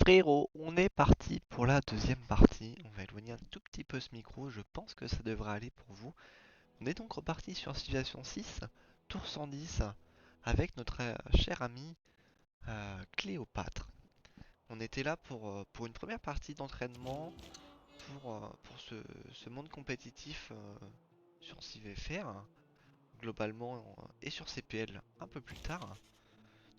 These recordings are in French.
frérot, on est parti pour la deuxième partie. On va éloigner un tout petit peu ce micro, je pense que ça devrait aller pour vous. On est donc reparti sur Civilization 6, tour 110, avec notre cher ami Cléopâtre. On était là pour une première partie d'entraînement pour ce monde compétitif sur CVFR, globalement, et sur CPL un peu plus tard.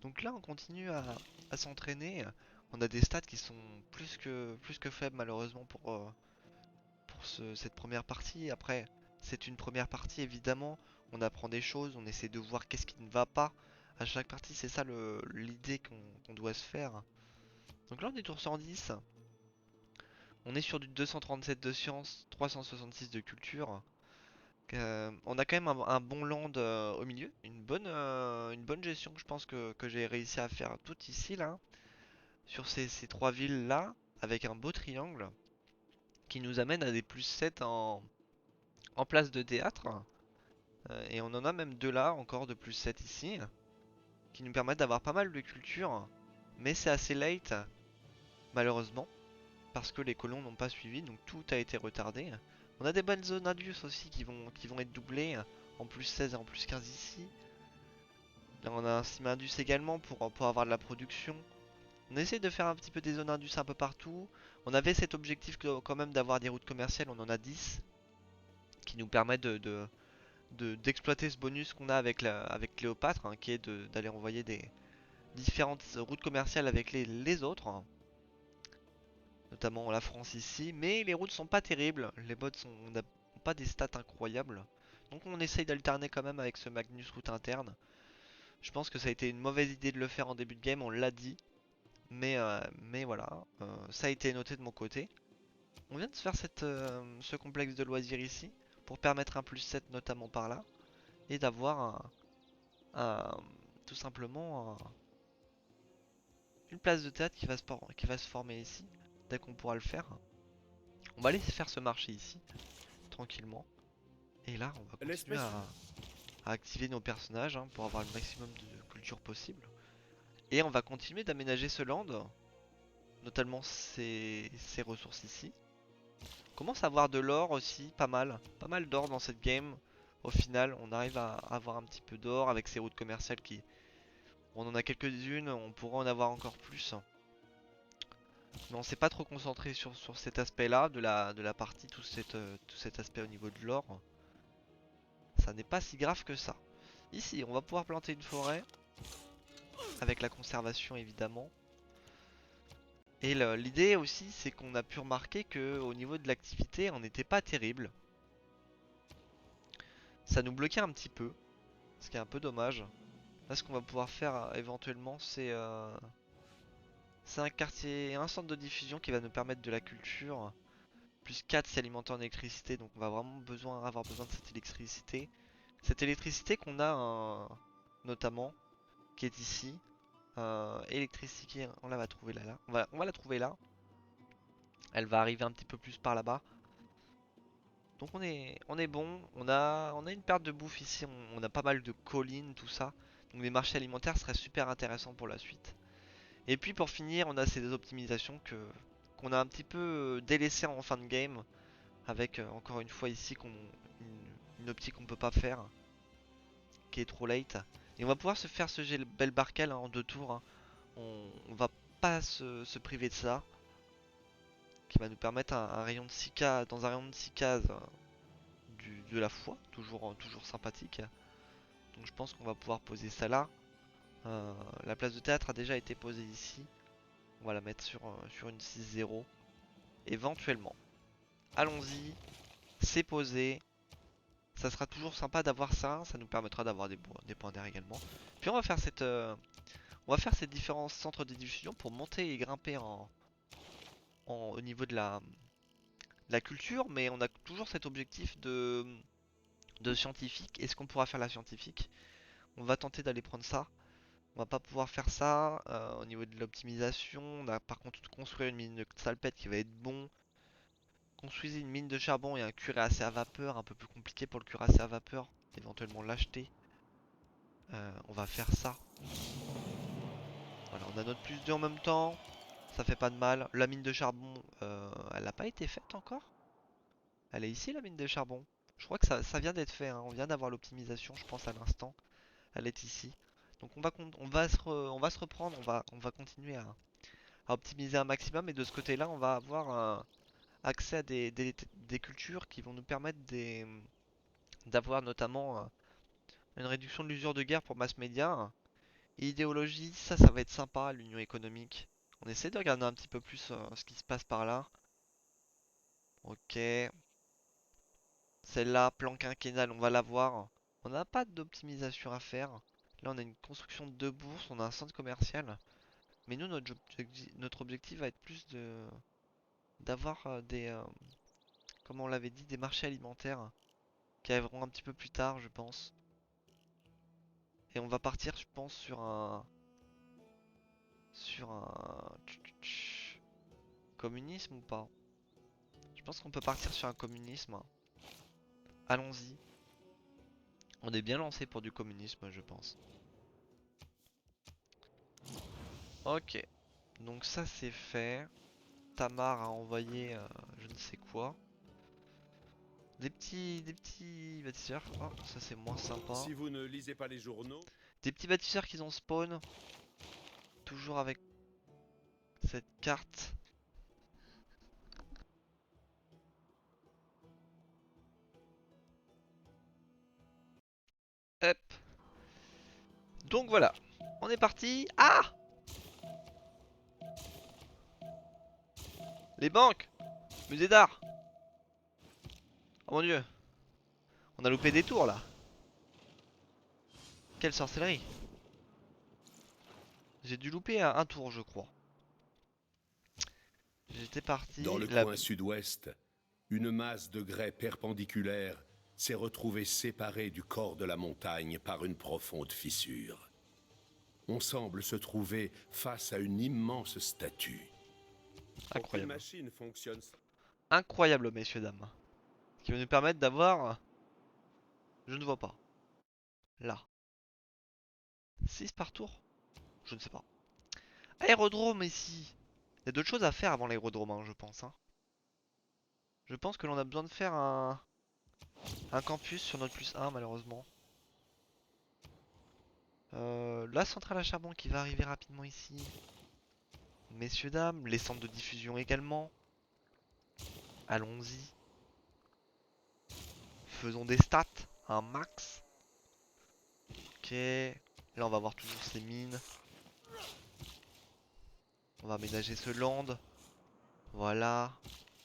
Donc là, on continue à s'entraîner. On a des stats qui sont plus que faibles malheureusement pour cette première partie. Après, c'est une première partie évidemment. On apprend des choses, on essaie de voir qu'est-ce qui ne va pas à chaque partie. C'est ça l'idée qu'on doit se faire. Donc là, on est tour 110. On est sur du 237 de sciences, 366 de culture. On a quand même un bon land au milieu, une bonne gestion que je pense que j'ai réussi à faire tout ici là, sur ces trois villes là, avec un beau triangle qui nous amène à des plus 7 en place de théâtre. Et on en a même deux là, encore de plus 7 ici, qui nous permettent d'avoir pas mal de culture. Mais c'est assez late, malheureusement, parce que les colons n'ont pas suivi, donc tout a été retardé. On a des bonnes zones Indius aussi qui vont être doublées, en plus 16 et en plus 15 ici. Là on a un sim Indus également pour avoir de la production. On essaie de faire un petit peu des zones Indus un peu partout. On avait cet objectif quand même d'avoir des routes commerciales, on en a 10, qui nous permettent d'exploiter ce bonus qu'on a avec Cléopâtre, hein, qui est d'aller envoyer des différentes routes commerciales avec les autres, hein, notamment la France ici. Mais les routes sont pas terribles, les bots n'ont pas des stats incroyables. Donc on essaye d'alterner quand même avec ce Magnus route interne. Je pense que ça a été une mauvaise idée de le faire en début de game, on l'a dit. Mais voilà, ça a été noté de mon côté. On vient de se faire ce complexe de loisirs ici, pour permettre un plus 7 notamment par là, et d'avoir tout simplement une place de théâtre qui va se former ici, dès qu'on pourra le faire. On va aller faire ce marché ici, tranquillement. Et là, on va continuer L'espèce. à activer nos personnages hein, pour avoir le maximum de culture possible. Et on va continuer d'aménager ce land, notamment ces ressources ici. On commence à avoir de l'or aussi, pas mal d'or dans cette game. Au final, on arrive à avoir un petit peu d'or avec ces routes commerciales qui... On en a quelques-unes, on pourra en avoir encore plus. Mais on s'est pas trop concentré sur cet aspect-là de la partie, tout cet aspect au niveau de l'or. Ça n'est pas si grave que ça. Ici, on va pouvoir planter une forêt, avec la conservation évidemment. Et l'idée aussi, c'est qu'on a pu remarquer que au niveau de l'activité, on n'était pas terrible. Ça nous bloquait un petit peu, ce qui est un peu dommage. Là, ce qu'on va pouvoir faire éventuellement, c'est un quartier, un centre de diffusion qui va nous permettre de la culture. Plus 4 si alimenté en électricité, donc on va vraiment avoir besoin de cette électricité. Cette électricité qu'on a notamment, qui est ici. Électricité, on la va trouver là. On va la trouver là. Elle va arriver un petit peu plus par là-bas. Donc on est bon. On a une perte de bouffe ici. On a pas mal de collines, tout ça. Donc les marchés alimentaires seraient super intéressants pour la suite. Et puis pour finir, on a ces optimisations qu'on a un petit peu délaissées en fin de game. Avec encore une fois ici une optique qu'on peut pas faire. Qui est trop late. Et on va pouvoir se faire ce bel barcal hein, en deux tours. Hein. On va pas se priver de ça. Qui va nous permettre un rayon de 6 cases, dans un rayon de 6 cases de la foi. Toujours sympathique. Donc je pense qu'on va pouvoir poser ça là. La place de théâtre a déjà été posée ici. On va la mettre sur une 6-0. Éventuellement. Allons-y. C'est posé. Ça sera toujours sympa d'avoir ça. Ça nous permettra d'avoir des points d'air également. Puis on va faire ces différents centres de diffusion pour monter et grimper au niveau de la culture. Mais on a toujours cet objectif de scientifique. Est-ce qu'on pourra faire la scientifique? On va tenter d'aller prendre ça. On va pas pouvoir faire ça au niveau de l'optimisation. On a par contre construire une mine de salpêtre qui va être bon. Construisez une mine de charbon et un cuirassé à vapeur. Un peu plus compliqué pour le cuirassé à vapeur. Éventuellement l'acheter. On va faire ça. Voilà, on a notre plus 2 en même temps. Ça fait pas de mal. La mine de charbon, elle n'a pas été faite encore? Elle est ici la mine de charbon. Je crois que ça vient d'être fait, hein. On vient d'avoir l'optimisation, je pense à l'instant. Elle est ici. Donc on va se reprendre, on va continuer à optimiser un maximum. Et de ce côté-là, on va avoir accès à des cultures qui vont nous permettre d'avoir notamment une réduction de l'usure de guerre pour mass média. Et idéologie, ça va être sympa, l'union économique. On essaie de regarder un petit peu plus ce qui se passe par là. Ok. Celle-là, plan quinquennal, on va la voir. On n'a pas d'optimisation à faire. Là, on a une construction de deux bourses, on a un centre commercial. Mais nous, notre objectif va être plus de d'avoir comme on l'avait dit, des marchés alimentaires qui arriveront un petit peu plus tard, je pense. Et on va partir, je pense, sur un communisme ou pas? Je pense qu'on peut partir sur un communisme. Allons-y. On est bien lancé pour du communisme, je pense. Ok. Donc ça c'est fait. Tamar a envoyé je ne sais quoi. Des petits bâtisseurs. Oh, ça c'est moins sympa. Si vous ne lisez pas les journaux, Des petits bâtisseurs qui ont spawn. Toujours avec cette carte. Hop. Donc voilà. On est parti. Ah! Les banques! Musée d'art! Oh mon dieu. On a loupé des tours là. Quelle sorcellerie. J'ai dû louper un tour je crois. J'étais dans parti. le coin sud-ouest, une masse de grès perpendiculaire s'est retrouvée séparée du corps de la montagne par une profonde fissure. On semble se trouver face à une immense statue. Pour qu'une Incroyable. machine fonctionne, Incroyable messieurs dames. Ce qui va nous permettre d'avoir. Je ne vois pas. Là. 6 par tour? Je ne sais pas. Aérodrome ici. Il y a d'autres choses à faire avant l'aérodrome, hein, je pense. Hein. Je pense que l'on a besoin de faire un campus sur notre plus 1, malheureusement. La centrale à charbon qui va arriver rapidement ici. Messieurs, dames. Les centres de diffusion également. Allons-y. Faisons des stats. Un max. Ok. Là, on va voir toujours ces mines. On va aménager ce land. Voilà.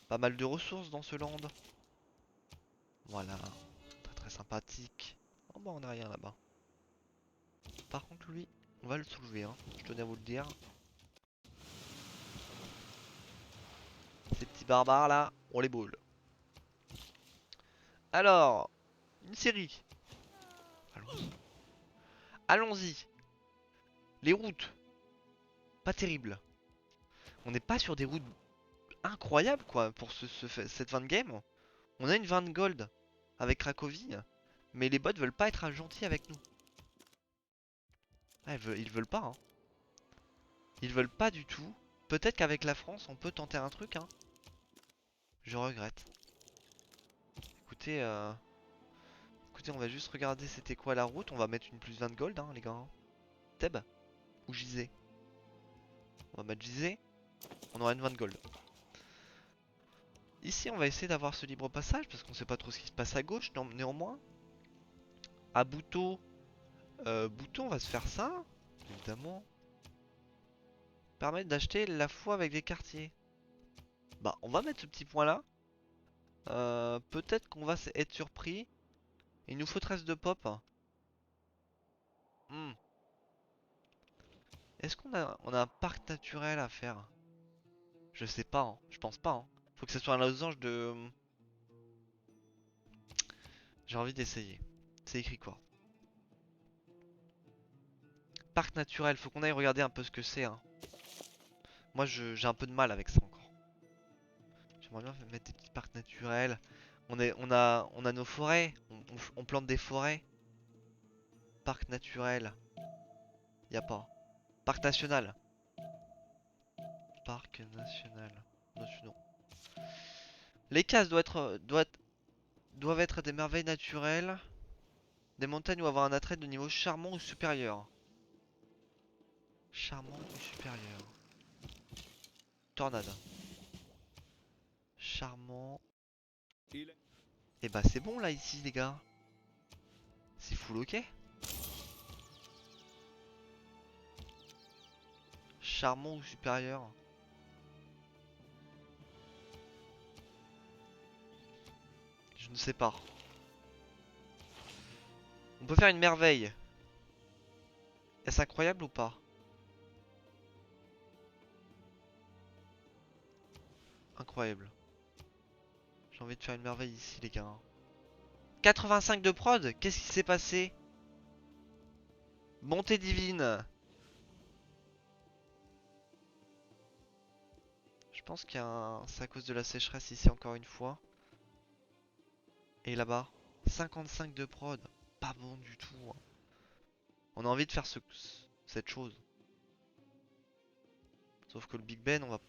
Pas mal de ressources dans ce land. Voilà. Très très sympathique. Oh bah on a rien là-bas. Par contre lui, on va le soulever, hein. Je tenais à vous le dire. Ces petits barbares là, on les boule. Alors, une série. Allons-y. Allons-y. Les routes, pas terribles. On n'est pas sur des routes incroyables quoi pour cette fin de game. On a une 20 gold avec Cracovie, mais les bots veulent pas être gentils avec nous. Ah, ils veulent pas, hein. Ils veulent pas du tout. Peut-être qu'avec la France, on peut tenter un truc, hein. Je regrette. Écoutez, écoutez, on va juste regarder c'était quoi la route. On va mettre une plus 20 gold, hein, les gars. Hein. Thèbes ou Gizeh. On va mettre Gizeh. On aura une 20 gold. Ici, on va essayer d'avoir ce libre passage parce qu'on sait pas trop ce qui se passe à gauche. Néanmoins, à Bouteau, Bouteau, on va se faire ça, évidemment. Permettre d'acheter la foi avec des quartiers. Bah, on va mettre ce petit point là. Peut-être qu'on va être surpris. Il nous faut 13 de pop. Hmm. Est-ce on a un parc naturel à faire? Je sais pas, hein. Je pense pas. Hein. Faut que ce soit un losange de. J'ai envie d'essayer. C'est écrit quoi? Parc naturel, faut qu'on aille regarder un peu ce que c'est. Hein. Moi j'ai un peu de mal avec ça encore. J'aimerais bien mettre des petits parcs naturels. On a nos forêts. On plante des forêts. Parc naturel. Y a pas. Parc national. parc national. Non. Les cases doivent être des merveilles naturelles. Des montagnes ou avoir un attrait de niveau charmant ou supérieur. Charmant ou supérieur. Tornade. Charmant. Et bah c'est bon là ici les gars. C'est full ok. Charmant ou supérieur. Je ne sais pas. On peut faire une merveille. Est-ce incroyable ou pas? Incroyable. J'ai envie de faire une merveille ici les gars. 85 de prod. Qu'est-ce qui s'est passé? Bonté divine. Je pense qu'il y a un... C'est à cause de la sécheresse ici encore une fois. Et là-bas, 55 de prod. Pas bon du tout. Hein. On a envie de faire cette chose. Sauf que le Big Ben, on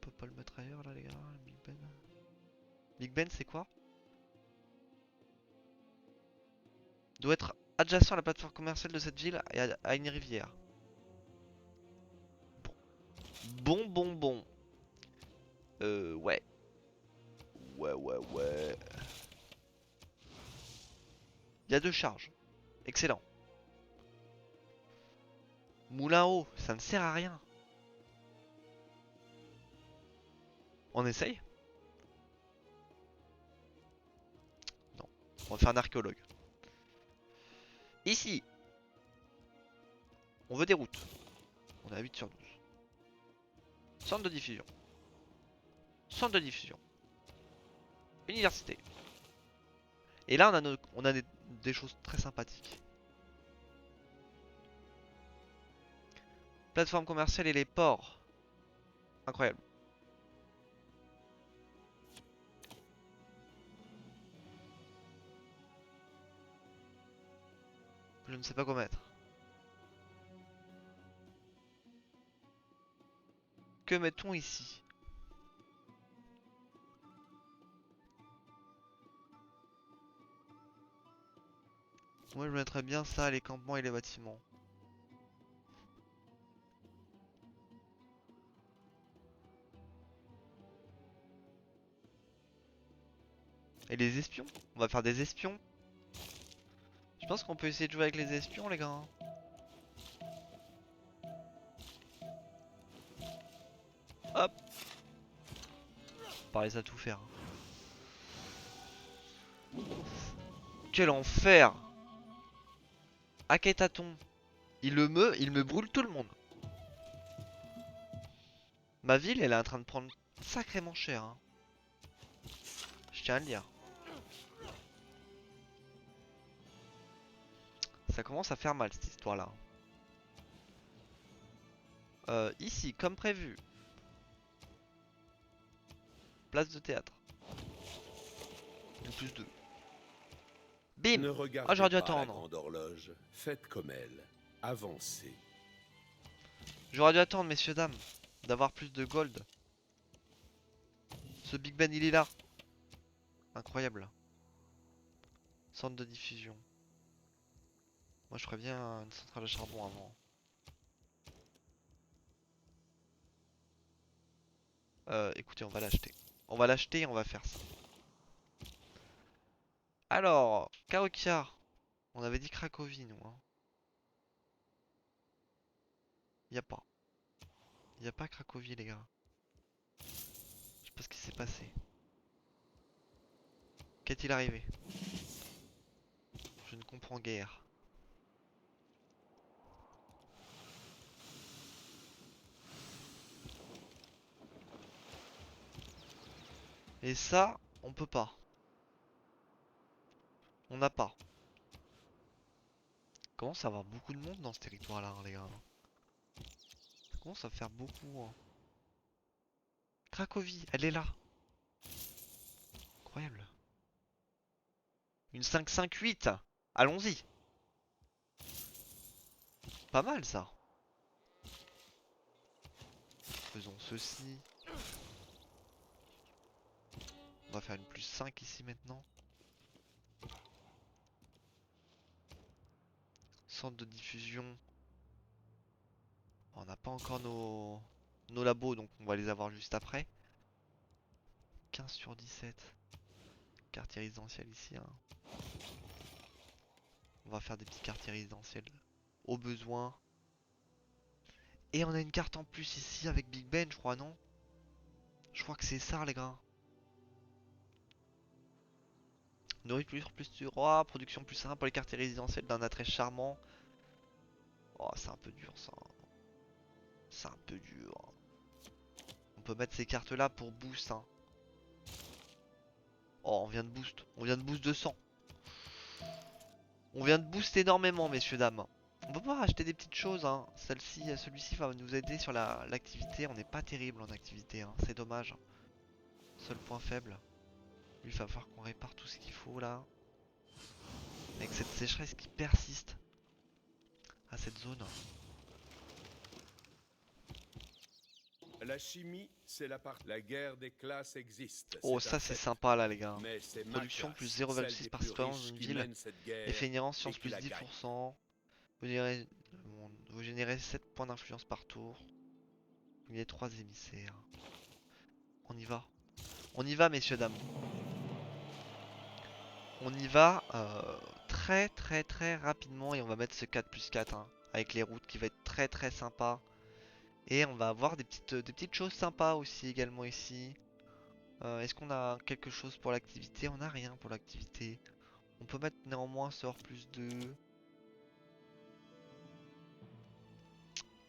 peut pas le mettre ailleurs là les gars. Le Big Ben. Big Ben c'est quoi? Doit être adjacent à la plateforme commerciale de cette ville et à une rivière. Bon. Ouais. Ouais. Il y a 2 charges. Excellent. Moulin haut, ça ne sert à rien. On essaye? Non. On va faire un archéologue. Ici, on veut des routes. On est à 8 sur 12. Centre de diffusion. Centre de diffusion. Université. Et là, on a des choses très sympathiques. Plateforme commerciale et les ports. Incroyable. Je ne sais pas quoi mettre. Que mettons ici? Moi je mettrais bien ça, les campements et les bâtiments. Et les espions? On va faire des espions. Je pense qu'on peut essayer de jouer avec les espions les gars. Hop. Pareil ça tout faire. Quel enfer! Akhenaton. Il me brûle tout le monde. Ma ville elle est en train de prendre sacrément cher. Hein. Je tiens à le dire. Ça commence à faire mal cette histoire là. Ici, comme prévu. Place de théâtre. De plus 2. Bim! Ne Ah, regardez j'aurais dû pas la attendre. grande horloge. Faites comme elle. Avancez. J'aurais dû attendre, messieurs, dames, d'avoir plus de gold. Ce Big Ben, il est là. Incroyable. Centre de diffusion. Moi, je ferais bien une centrale à charbon avant. Écoutez, on va l'acheter. On va l'acheter et on va faire ça. Alors, Cahokia. On avait dit Cracovie, nous. Hein. Y a pas. Y a pas Cracovie, les gars. Je sais pas ce qui s'est passé. Qu'est-il arrivé? Je ne comprends guère. Et ça, on peut pas. On n'a pas. Commence à avoir beaucoup de monde dans ce territoire-là, hein, les gars. Ça commence à faire beaucoup. Hein. Cracovie, elle est là. Incroyable. Une 5-5-8. Allons-y. Pas mal ça. Faisons ceci. On va faire une +5 ici maintenant. Centre de diffusion. On n'a pas encore nos labos, donc on va les avoir juste après. 15/17. Quartier résidentiel ici. Hein. On va faire des petits quartiers résidentiels au besoin. Et on a une carte en plus ici avec Big Ben, je crois, non? Je crois que c'est ça, les gars. Nourriture plus du roi, production plus simple pour les quartiers résidentiels d'un attrait charmant. Oh, c'est un peu dur ça. C'est un peu dur. On peut mettre ces cartes là pour boost. Hein. Oh, on vient de boost. On vient de boost de 100. On vient de boost énormément, messieurs, dames. On va pouvoir acheter des petites choses. Hein. Celui-ci va nous aider sur l'activité. On n'est pas terrible en activité. Hein. C'est dommage. Seul point faible. Lui, il va falloir qu'on répare tout ce qu'il faut là. Avec cette sécheresse qui persiste à cette zone. La chimie, c'est la guerre des classes existe. Oh, C'est ça un c'est fait. sympa là, les gars. Mais c'est ma Production plus classe, celle 0,6 des par plus citoyen dans riches une qui ville. mène cette guerre Effet inhérent, et science qui plus la gagne. 10%. Vous générez 7 points d'influence par tour. Il y a 3 émissaires. On y va. On y va, messieurs, dames. On y va très très très rapidement et on va mettre ce 4+4 hein, avec les routes qui va être très très sympa. Et on va avoir des petites choses sympas aussi également ici. Est-ce qu'on a quelque chose pour l'activité? On n'a rien pour l'activité. On peut mettre néanmoins sort +2.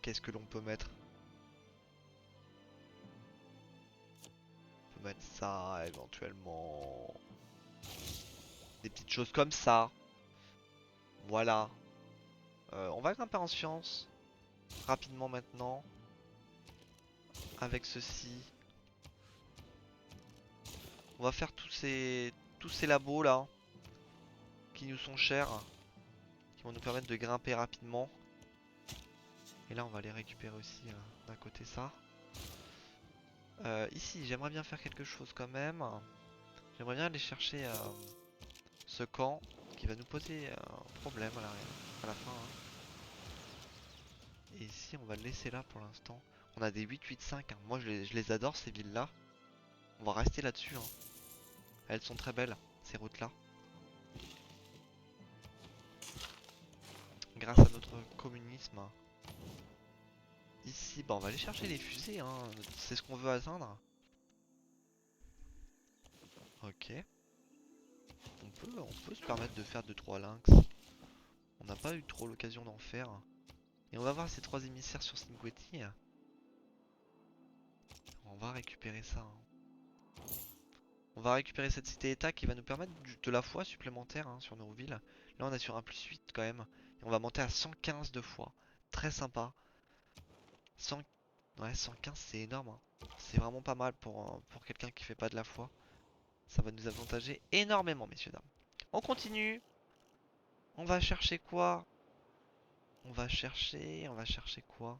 Qu'est-ce que l'on peut mettre? On peut mettre ça éventuellement. Des petites choses comme ça. Voilà. On va grimper en science. Rapidement maintenant. Avec ceci. On va faire tous ces labos là. Qui nous sont chers. Qui vont nous permettre de grimper rapidement. Et là on va les récupérer aussi d'un côté ça. Ici j'aimerais bien faire quelque chose quand même. J'aimerais bien aller chercher ce camp qui va nous poser un problème à la fin. Hein. Et ici on va le laisser là pour l'instant. On a des 8-8-5. Hein. Moi je les adore ces villes là. On va rester là-dessus. Hein. Elles sont très belles ces routes là. Grâce à notre communisme. Ici bah on va aller chercher les fusées. Hein. C'est ce qu'on veut atteindre. Ok. On peut se permettre de faire 2-3 lynx. On n'a pas eu trop l'occasion d'en faire. Et on va voir ces 3 émissaires sur Cinquetti. On va récupérer ça. Hein. On va récupérer cette cité-état qui va nous permettre de la foi supplémentaire hein, sur nos villes. Là on est sur un +8 quand même. Et on va monter à 115 de foi. Très sympa. 100... Ouais 115 c'est énorme. Hein. C'est vraiment pas mal pour quelqu'un qui fait pas de la foi. Ça va nous avantager énormément messieurs dames. On continue. On va chercher quoi? On va chercher quoi?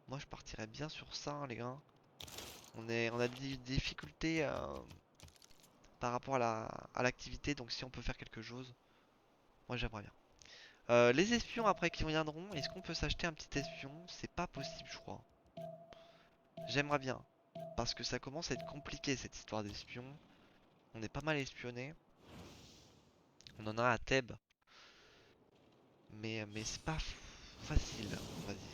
Moi je partirais bien sur ça hein, les gars. On a des difficultés par rapport à l'activité, donc si on peut faire quelque chose, moi j'aimerais bien. Les espions après qui viendront, est-ce qu'on peut s'acheter un petit espion? C'est pas possible je crois. J'aimerais bien, parce que ça commence à être compliqué cette histoire d'espions. On est pas mal espionné. On en a à Thèbes. Mais c'est pas facile, on va dire.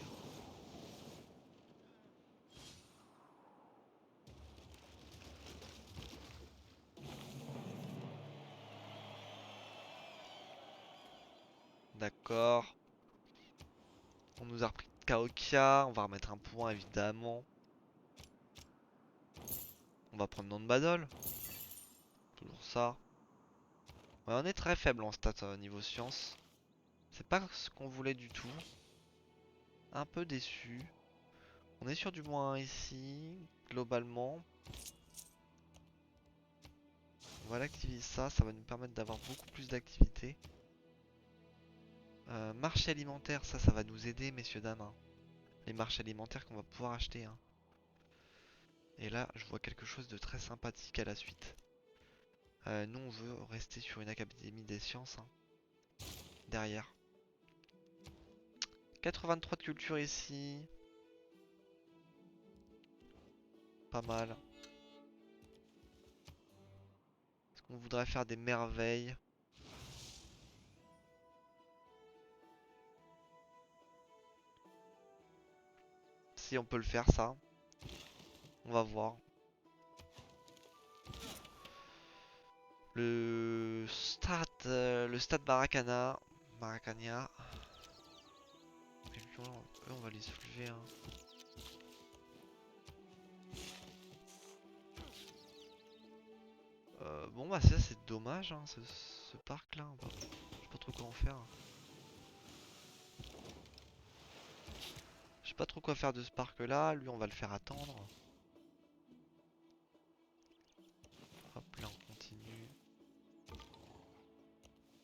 D'accord. On nous a repris Caokia, on va remettre un point évidemment. On va prendre Badol. Toujours ça. Ouais, on est très faible en stats niveau science. C'est pas ce qu'on voulait du tout. Un peu déçu. On est sur du moins ici, globalement. On va l'activer ça va nous permettre d'avoir beaucoup plus d'activité. Marché alimentaire, ça va nous aider, messieurs, dames. Hein. les marchés alimentaires qu'on va pouvoir acheter, hein. Et là, je vois quelque chose de très sympathique à la suite. Nous, on veut rester sur une académie des sciences, hein, derrière. 83 de culture ici. Pas mal. Est-ce qu'on voudrait faire des merveilles? Si on peut le faire, ça. On va voir. Le stade Maracana. Maracania. Eux, on va les soulever, hein. Bon bah ça c'est dommage, hein, ce parc là. Bah, je sais pas trop quoi en faire. Je sais pas trop quoi faire de ce parc là. Lui on va le faire attendre. Hop là on continue.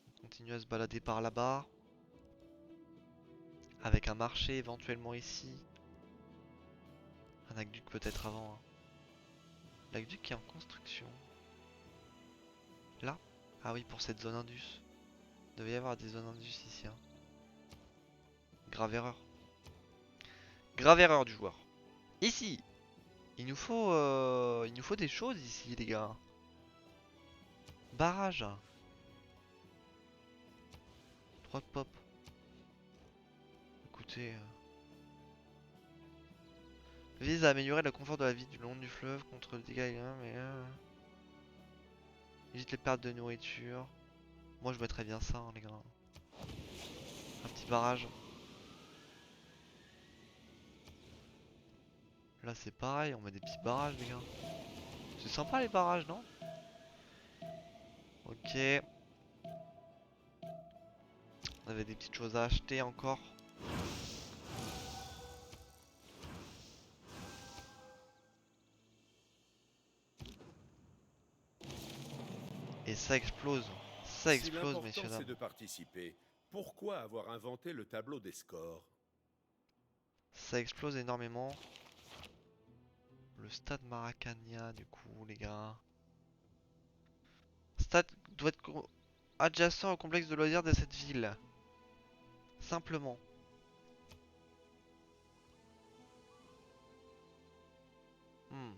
On continue à se balader par là-bas. Avec un marché éventuellement ici. Un aqueduc peut-être avant, hein. L'aqueduc qui est en construction. Là? Ah oui, pour cette zone Indus. Il devait y avoir des zones Indus ici, hein. Grave erreur. Grave erreur du joueur. Ici! Il nous faut des choses ici, les gars. Barrage. 3 de pop. Écoutez. Vise à améliorer le confort de la vie du long du fleuve contre le dégât, mais. Évite les pertes de nourriture. Moi je mettrais bien ça, hein, les gars. Un petit barrage. Là c'est pareil, on met des petits barrages, les gars. C'est sympa les barrages, non? Ok. On avait des petites choses à acheter encore. Et ça explose. Ça Si explose, messieurs, l'important c'est dames. de participer, pourquoi avoir inventé le tableau des scores? Ça explose énormément. Le stade Maracania, du coup, les gars. Stade doit être adjacent au complexe de loisirs de cette ville. Simplement. Hmm.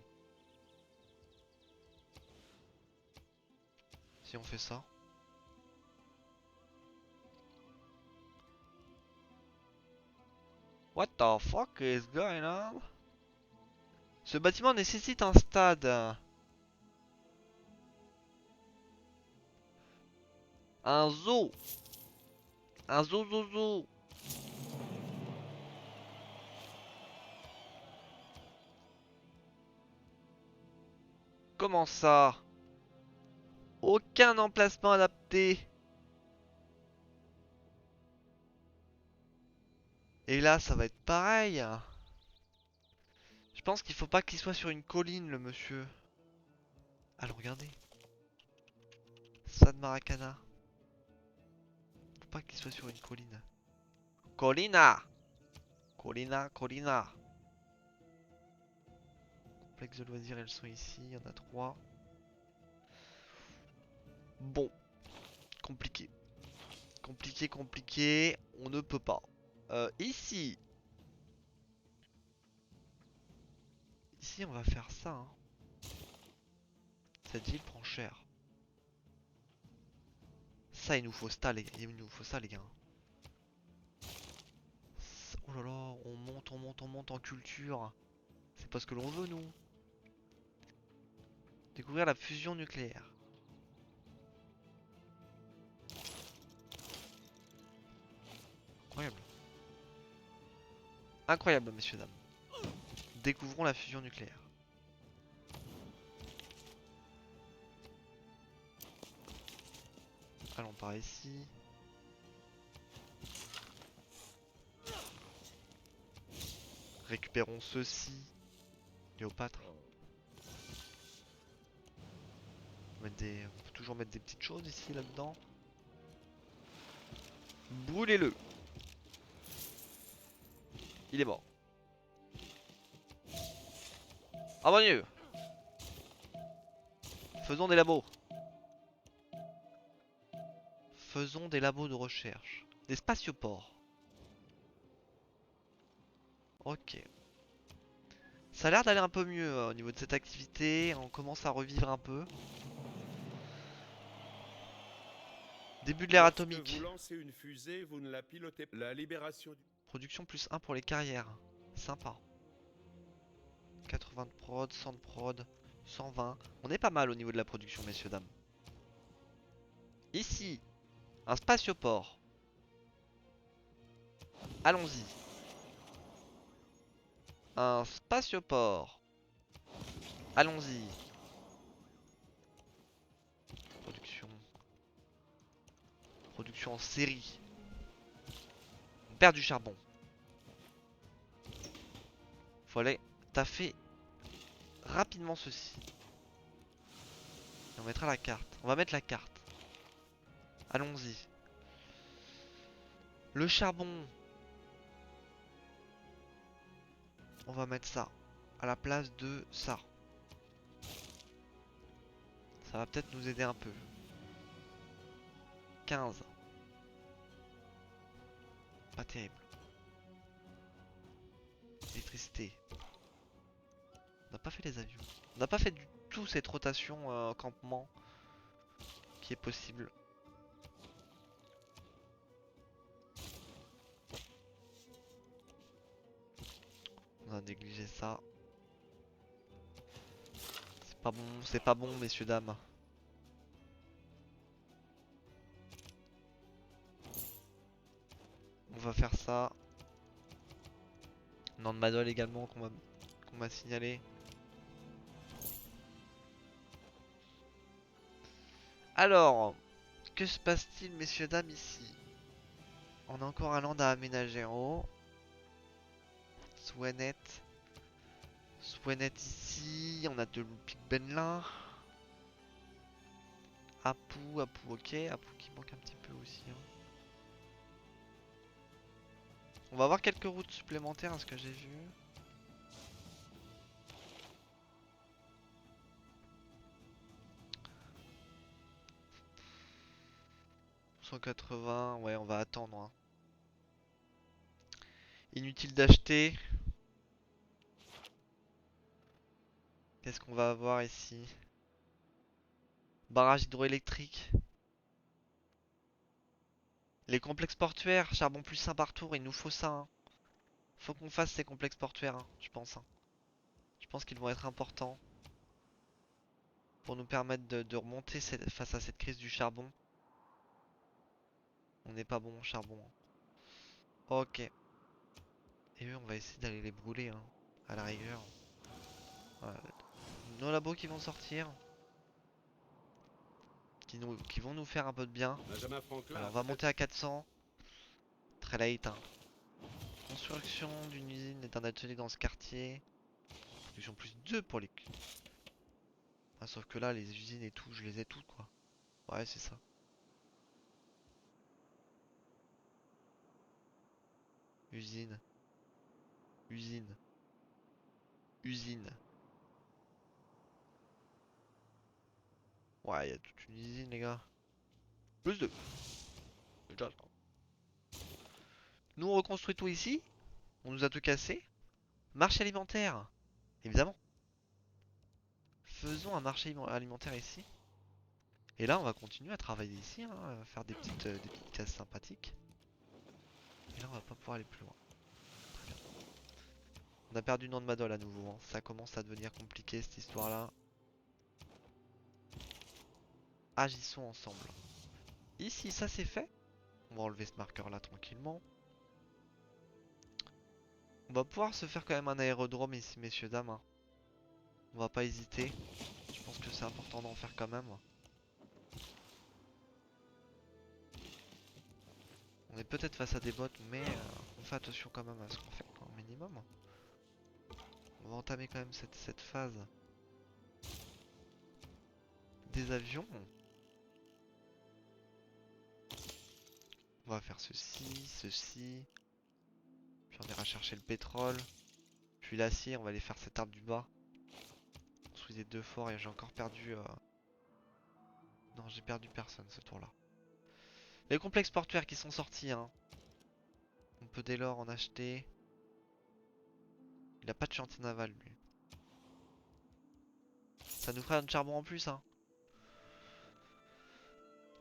Si on fait ça. What the fuck is going on? Ce bâtiment nécessite un stade. Un zoo. Un zoo. Comment ça? Aucun emplacement adapté. Et là, ça va être pareil. Je pense qu'il faut pas qu'il soit sur une colline, le monsieur. Alors regardez. Stade Maracana. Faut pas qu'il soit sur une colline. Colina! Colina. Complexe de loisirs, elles sont ici. Il y en a 3. Bon. Compliqué. Compliqué. On ne peut pas. Ici. Ici, on va faire ça, hein. Cette ville prend cher. Ça, il nous faut ça, les gars. Il nous faut ça, les gars. Oh là là, on monte en culture. C'est pas ce que l'on veut, nous. Découvrir la fusion nucléaire. Incroyable. Incroyable, messieurs, dames. Découvrons la fusion nucléaire. Allons par ici. Récupérons ceci. Léopâtre. On peut toujours mettre des petites choses ici, là-dedans. Brûlez-le. Il est mort. Ah mon dieu. Faisons des labos. Faisons des labos de recherche. Des spatioports. Ok. Ça a l'air d'aller un peu mieux au niveau de cette activité. On commence à revivre un peu. Début de l'ère Lorsque vous atomique. lancez une fusée, vous ne la pilotez pas. La libération du... Production plus 1 pour les carrières. Sympa. 80 de prod, 100 de prod, 120. On est pas mal au niveau de la production, messieurs, dames. Ici, un spatioport. Allons-y. Un spatioport. Allons-y. Production. Production en série. On perd du charbon. Faut aller taffer rapidement ceci. Et on mettra la carte. On va mettre la carte. Allons-y. Le charbon. On va mettre ça à la place de ça. Ça va peut-être nous aider un peu. 15. Pas terrible. Électricité. On n'a pas fait les avions. On n'a pas fait du tout cette rotation campement qui est possible. On a négligé ça. C'est pas bon, messieurs, dames. On va faire ça. Non de Madol également qu'on m'a signalé. Alors, que se passe-t-il, messieurs, dames, ici? On a encore un land à aménager en haut. Swanet. Swanet ici. On a de Lupik Benlin. Apu, ok. Apu qui manque un petit peu aussi, hein. On va avoir quelques routes supplémentaires à ce que j'ai vu. 180, ouais, on va attendre, hein. Inutile d'acheter. Qu'est-ce qu'on va avoir ici? Barrage hydroélectrique. Les complexes portuaires, charbon plus 1 par tour, il nous faut ça, hein. Faut qu'on fasse ces complexes portuaires, hein, je pense, hein. Je pense qu'ils vont être importants pour nous permettre de remonter face à cette crise du charbon. On n'est pas bon au charbon, hein. Ok. Et eux, on va essayer d'aller les brûler, hein, à la rigueur. Voilà. Nos labos qui vont sortir. Qui vont nous faire un peu de bien. Benjamin Franklin. Alors, on va monter à 400. Très late, hein. Construction d'une usine et d'un atelier dans ce quartier. Production plus 2 pour les... Ah, sauf que là, les usines et tout, je les ai toutes, quoi. Ouais, c'est ça. Usine. Usine. Usine. Ouais, il y a toute une usine, les gars. Plus 2. Déjà, ça. Nous, on reconstruit tout ici. On nous a tout cassé. Marché alimentaire. Évidemment. Faisons un marché alimentaire ici. Et là, on va continuer à travailler ici, hein, à faire des petites cases sympathiques. Et là, on va pas pouvoir aller plus loin. Très bien. On a perdu Nom de Madol à nouveau, hein. Ça commence à devenir compliqué cette histoire-là. Agissons ensemble. Ici, ça c'est fait. On va enlever ce marqueur-là tranquillement. On va pouvoir se faire quand même un aérodrome ici, messieurs, dames, hein. On va pas hésiter. Je pense que c'est important d'en faire quand même. On est peut-être face à des bots, mais on fait attention quand même à ce qu'on fait, quoi, au minimum. On va entamer quand même cette phase des avions. On va faire ceci, ceci. Puis on ira chercher le pétrole. Puis l'acier, on va aller faire cette arbre du bas. détruisez 2 forts et j'ai encore perdu... Non, j'ai perdu personne ce tour-là. Les complexes portuaires qui sont sortis, hein. On peut dès lors en acheter. Il a pas de chantier naval, lui. Ça nous ferait un de charbon en plus, hein.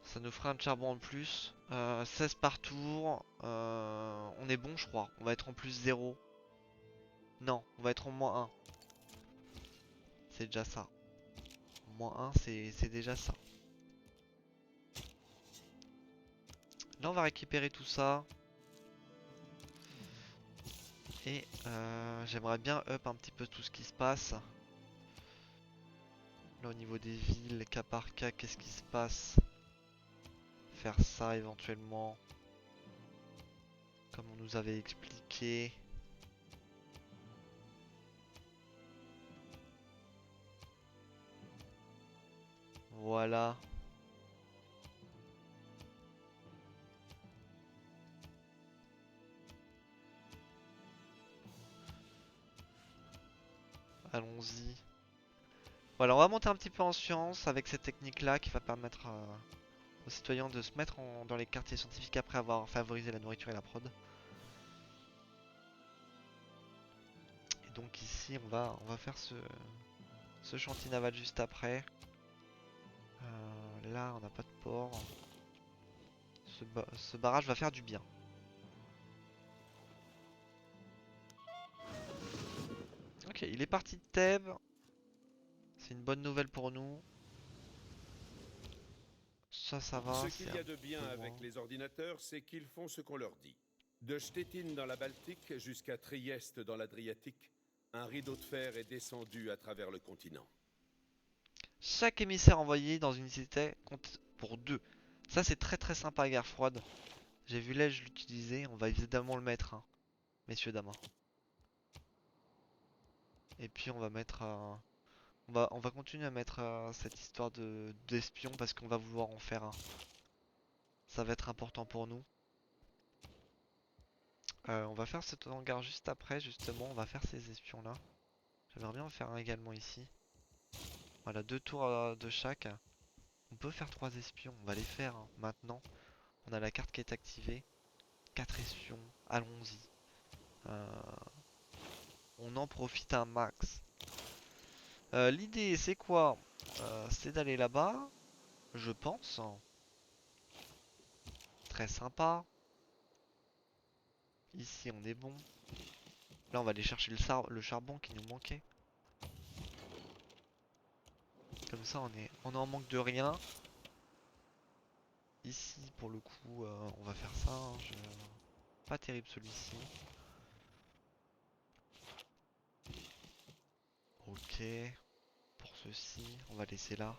Ça nous ferait un de charbon en plus. 16 par tour. On est bon, je crois. On va être en plus 0. Non, on va être en moins 1. C'est déjà ça. Moins 1, c'est déjà ça. Là, on va récupérer tout ça. Et j'aimerais bien up un petit peu tout ce qui se passe. Là, au niveau des villes, cas par cas, qu'est-ce qui se passe? Faire ça éventuellement. Comme on nous avait expliqué. Voilà. Allons-y. Voilà, on va monter un petit peu en science avec cette technique-là qui va permettre aux citoyens de se mettre dans les quartiers scientifiques après avoir favorisé la nourriture et la prod. Et donc ici, on va faire ce chantier naval juste après. Là, on n'a pas de port. Ce barrage va faire du bien. Ok, il est parti de Thèbes. C'est une bonne nouvelle pour nous. Ça va, Ce c'est qu'il y un a de bien peu avec loin. les ordinateurs, c'est qu'ils font ce qu'on leur dit. De Stettin dans la Baltique jusqu'à Trieste dans l'Adriatique, un rideau de fer est descendu à travers le continent. Chaque émissaire envoyé dans une cité compte pour 2. Ça, c'est très très sympa à guerre froide. J'ai vu là, je l'utilisais. On va évidemment le mettre, hein, messieurs, dames. Et puis on va mettre... on va continuer à mettre cette histoire d'espion parce qu'on va vouloir en faire un. Ça va être important pour nous. On va faire cet hangar juste après, justement. On va faire ces espions là. J'aimerais bien en faire un également ici. Voilà, 2 tours de chaque. On peut faire 3 espions. On va les faire hein, maintenant. On a la carte qui est activée. 4 espions. Allons-y. Euh, on en profite un max. L'idée c'est quoi? C'est d'aller là-bas. Je pense. Très sympa. Ici on est bon. Là on va aller chercher le charbon qui nous manquait. Comme ça on est en manque de rien. Ici pour le coup on va faire ça. Hein, pas terrible celui-ci. Ok. Pour ceci on va laisser là.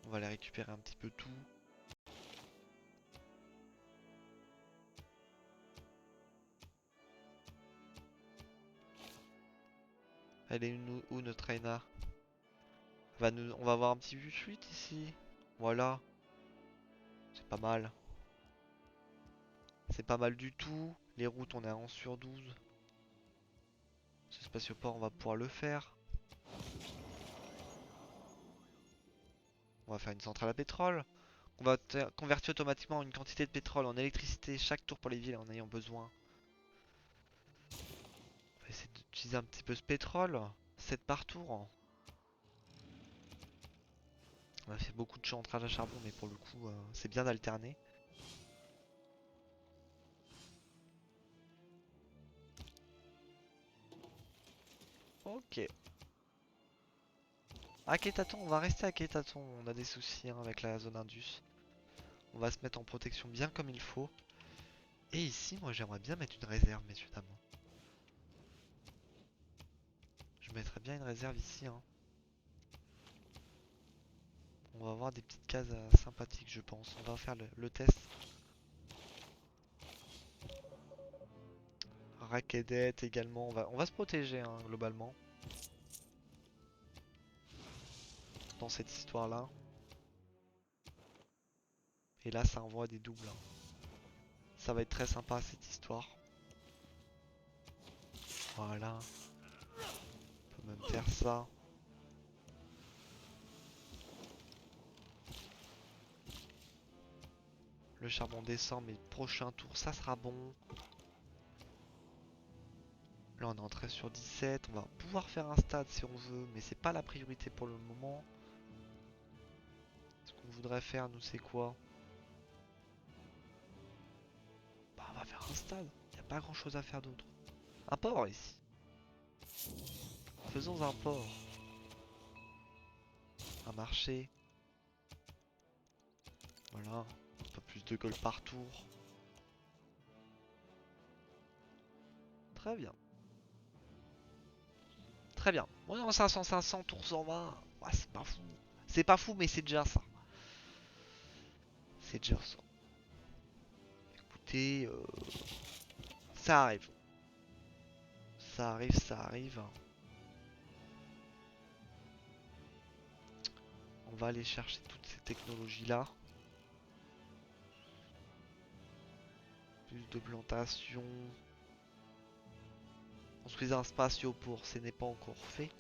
On va aller récupérer un petit peu tout. Elle est où notre Reina? On va avoir un petit vue de fuite ici. Voilà. C'est pas mal. C'est pas mal du tout. Les routes, on est à 11 sur 12. Ce spatioport, on va pouvoir le faire. On va faire une centrale à pétrole. On va convertir automatiquement une quantité de pétrole en électricité chaque tour pour les villes en ayant besoin. On va essayer d'utiliser un petit peu ce pétrole. 7 par tour. On a fait beaucoup de centrales à charbon, mais pour le coup, c'est bien d'alterner. Ok. À Kétaton, on va rester à Kétaton. On a des soucis hein, avec la zone Indus. On va se mettre en protection bien comme il faut. Et ici, moi j'aimerais bien mettre une réserve, messieurs, dames. Je mettrais bien une réserve ici. Hein. On va avoir des petites cases sympathiques, je pense. On va faire le test. Rakedet également. On va se protéger hein, globalement. Dans cette histoire-là. Et là, ça envoie des doubles. Hein. Ça va être très sympa cette histoire. Voilà. On peut même faire ça. Le charbon descend, mais prochain tour, ça sera bon. Là, on est entré sur 17. On va pouvoir faire un stade si on veut, mais c'est pas la priorité pour le moment. Ce qu'on voudrait faire, nous, c'est quoi? Bah, on va faire un stade. Il n'y a pas grand chose à faire d'autre. Un port ici. Faisons un port. Un marché. Voilà. Un peu plus de gold par tour. Très bien. Très bien. On est en 500, tour 120. Ouais, c'est pas fou. C'est pas fou, mais c'est déjà ça. C'est déjà ça. Écoutez, ça arrive. Ça arrive, ça arrive. On va aller chercher toutes ces technologies-là. Plus de plantation. Construisez un spatio pour, ce n'est pas encore fait.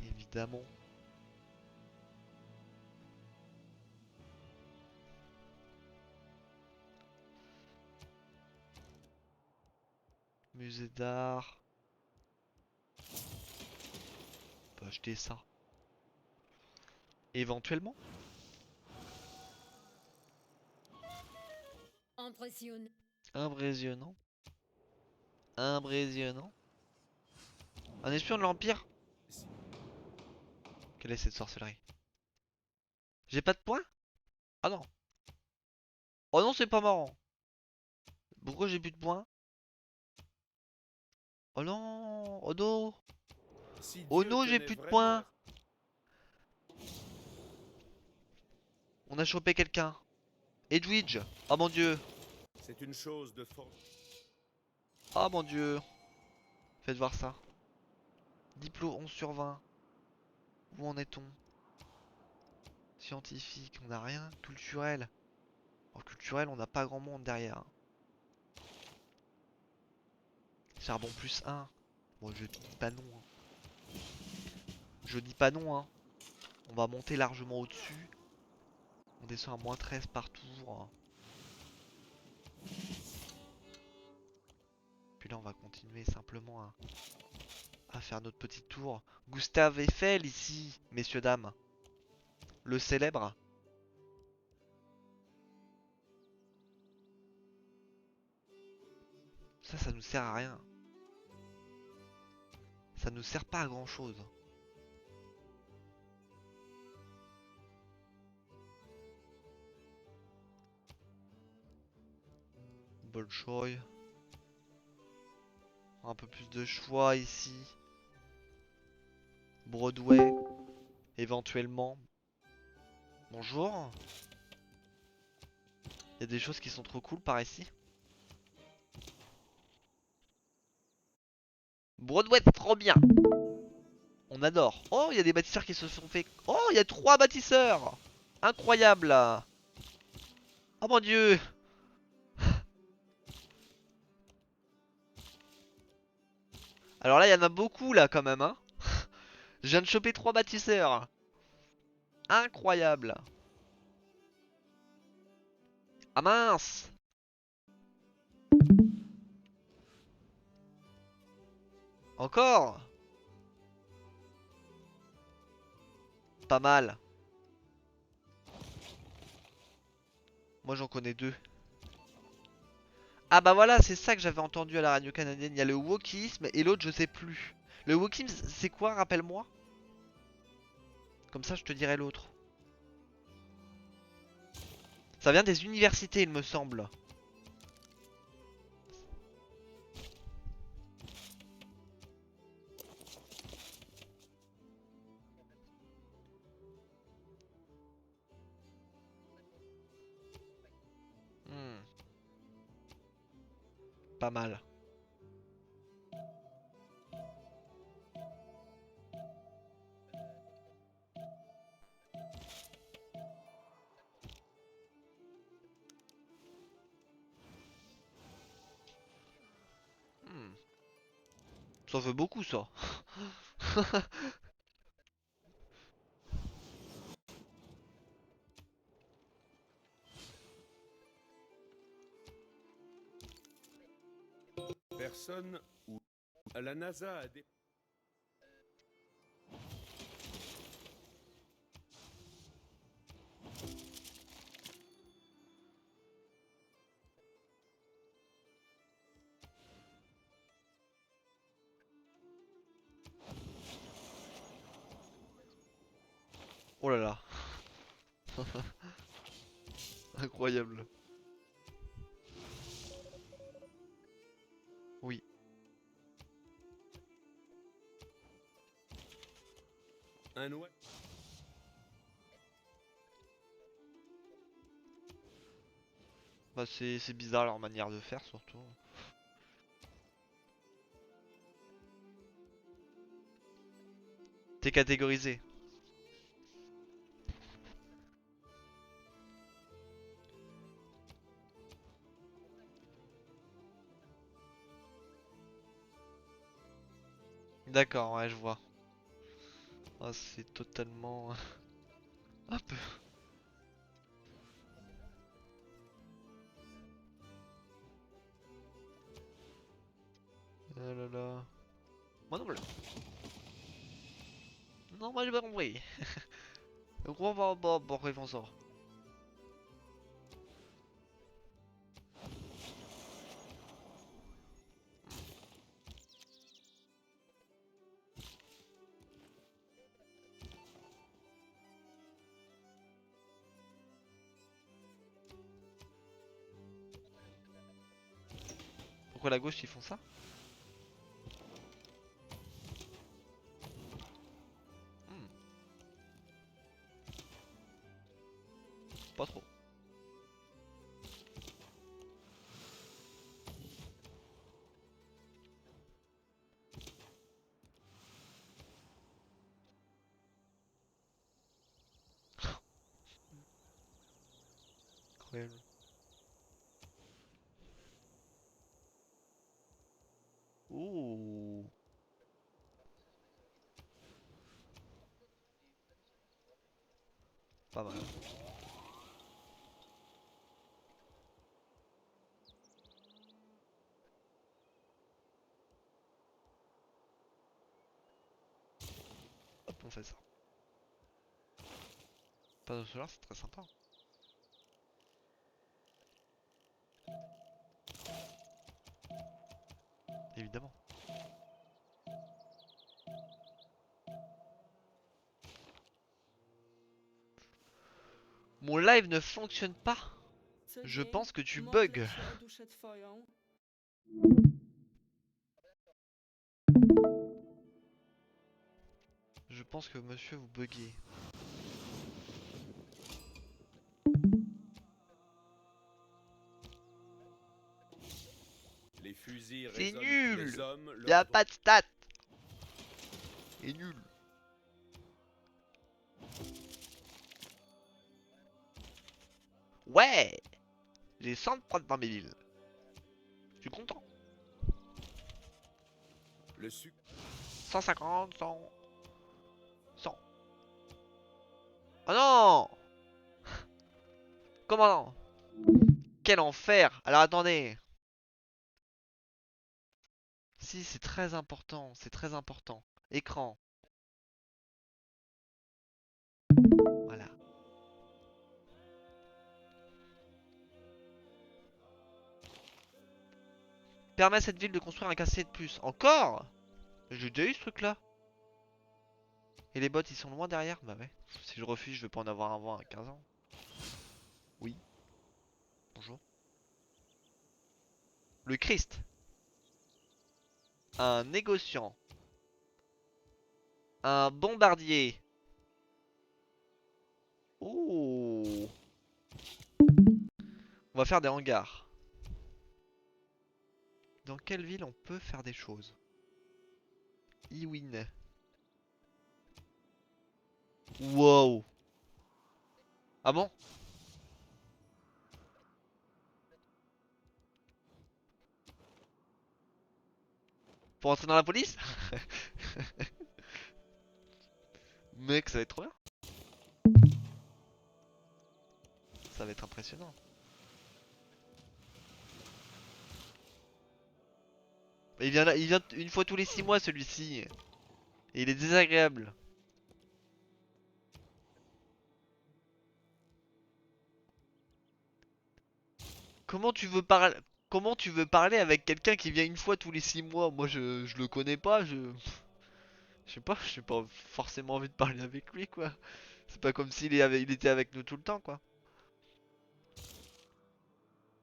Évidemment. Musée d'art. On peut acheter ça. Éventuellement. Impressionne. Impressionnant. Impressionnant. Un espion de l'Empire? Quelle est cette sorcellerie? J'ai pas de points? Ah non. Oh non, c'est pas marrant. Pourquoi j'ai plus de points? Oh non. Oh non. Si Oh Dieu non, j'ai tenait plus de vraiment points. On a chopé quelqu'un. Edwidge. Oh mon dieu. C'est une chose de fort. Oh mon dieu. Faites voir ça. Diplo 11 sur 20. Où en est-on? Scientifique, on n'a rien. Culturel. En culturel, on n'a pas grand monde derrière. Charbon plus 1. Bon, je dis pas non. Je dis pas non, hein. On va monter largement au-dessus. On descend à -13 par tour. Puis là, on va continuer simplement à faire notre petit tour. Gustave Eiffel ici, messieurs, dames. Le célèbre. Ça nous sert à rien. Ça nous sert pas à grand chose. Bolshoi. Un peu plus de choix ici. Broadway. Éventuellement. Bonjour. Il y a des choses qui sont trop cool par ici. Broadway, c'est trop bien. On adore. Oh, il y a des bâtisseurs qui se sont fait... Oh, il y a 3 bâtisseurs. Incroyable. Oh mon dieu. Alors là, il y en a beaucoup là quand même, hein. Je viens de choper 3 bâtisseurs. Incroyable. Ah mince. Encore. Pas mal. Moi j'en connais 2. Ah bah voilà, c'est ça que j'avais entendu à la radio canadienne. Il y a le wokisme et l'autre je sais plus. Le wokisme c'est quoi, rappelle-moi? Comme ça je te dirai l'autre. Ça vient des universités il me semble. Hmm, pas mal. Hmm. Ça fait beaucoup ça. Personne ou la NASA a des... Oh là là. Incroyable. Oui. Un oiseau. Bah c'est bizarre leur manière de faire surtout. T'es catégorisé. D'accord, ouais, je vois. Ah, c'est totalement un peu. Oh là là. Moi non plus. Non, moi j'ai pas compris. Donc on va bon, réponse ça. Pourquoi la gauche ils font ça? Hmm, pas trop. Incroyable. Ouh, pas mal. Hop, on fait ça. Pas de solaire, c'est très sympa. Évidemment. Mon live ne fonctionne pas. Co Je dzień pense que tu modlę bugs. się o duszę twoją. Je pense que monsieur vous buguez. Les fusils C'est raisonnent les nul. hommes, Y a l'ordre. pas de stats. C'est nul. Ouais. J'ai 130 dans mes villes. Je suis content. Le succès. 150, 100. 100. Oh non. Comment non? Quel enfer. Alors attendez. Si, c'est très important. C'est très important. Écran. Voilà. Permet à cette ville de construire un quartier de plus. Encore? J'ai déjà eu ce truc là. Et les bots ils sont loin derrière? Bah ouais. Si je refuse, je vais pas en avoir un avant à 15 ans. Oui. Bonjour. Le Christ. Un négociant. Un bombardier. Oh. On va faire des hangars. Dans quelle ville on peut faire des choses? Iwin. Wow. Ah bon? Pour entrer dans la police? Mec, ça va être trop bien. Ça va être impressionnant. Il vient une fois tous les 6 mois celui-ci. Et il est désagréable. Comment tu veux parler avec quelqu'un qui vient une fois tous les 6 mois? Moi je le connais pas, je sais pas, j'ai pas forcément envie de parler avec lui quoi. C'est pas comme il était avec nous tout le temps quoi.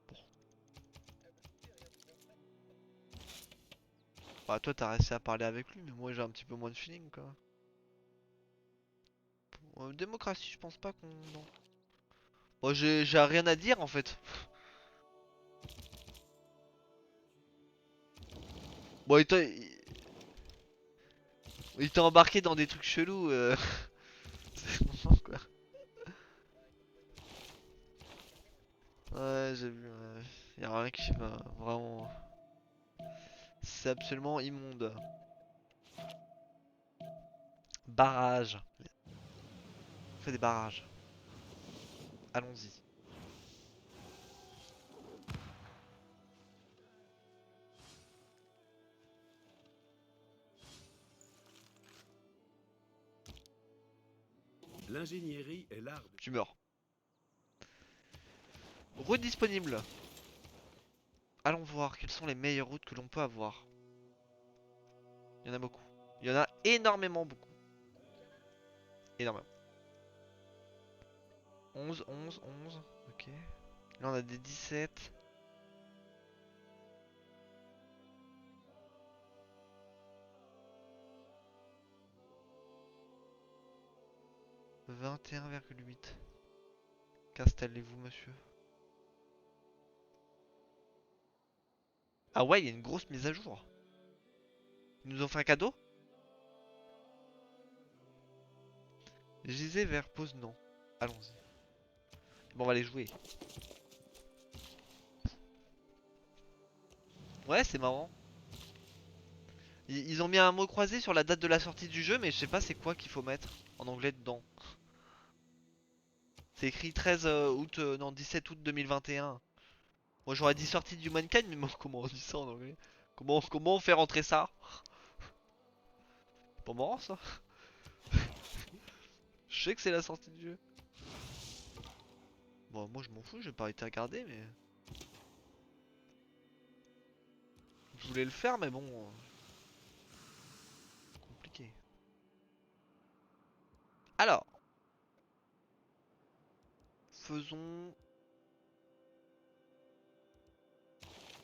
Bon. Bah toi t'as réussi à parler avec lui mais moi j'ai un petit peu moins de feeling quoi. Démocratie je pense pas qu'on... Non. Moi j'ai rien à dire en fait. Bon il t'a embarqué dans des trucs chelous c'est bon, quoi. Ouais j'ai vu, y a rien qui va vraiment... C'est absolument immonde. Barrage. On fait des barrages. Allons-y. L'ingénierie est l'art. Tu meurs. Route disponible. Allons voir quelles sont les meilleures routes que l'on peut avoir. Il y en a beaucoup. Il y en a énormément beaucoup. Énormément. 11, 11, 11. Ok. Là on a des 17. « 21,8. Qu'installez-vous monsieur? Ah ouais, il y a une grosse mise à jour. Ils nous ont fait un cadeau? Gisez vers pause non. Allons-y. Bon on va aller jouer. Ouais c'est marrant. Ils ont mis un mot croisé sur la date de la sortie du jeu mais je sais pas c'est quoi qu'il faut mettre en anglais dedans. C'est écrit 13 août, non 17 août 2021. Moi j'aurais dit sortie du Mankind mais comment on dit ça en anglais? Comment on fait rentrer ça? C'est pas marrant ça? Je sais que c'est la sortie du jeu. Bon moi je m'en fous, j'ai pas été regarder mais... Je voulais le faire mais bon... Compliqué. Alors... Faisons...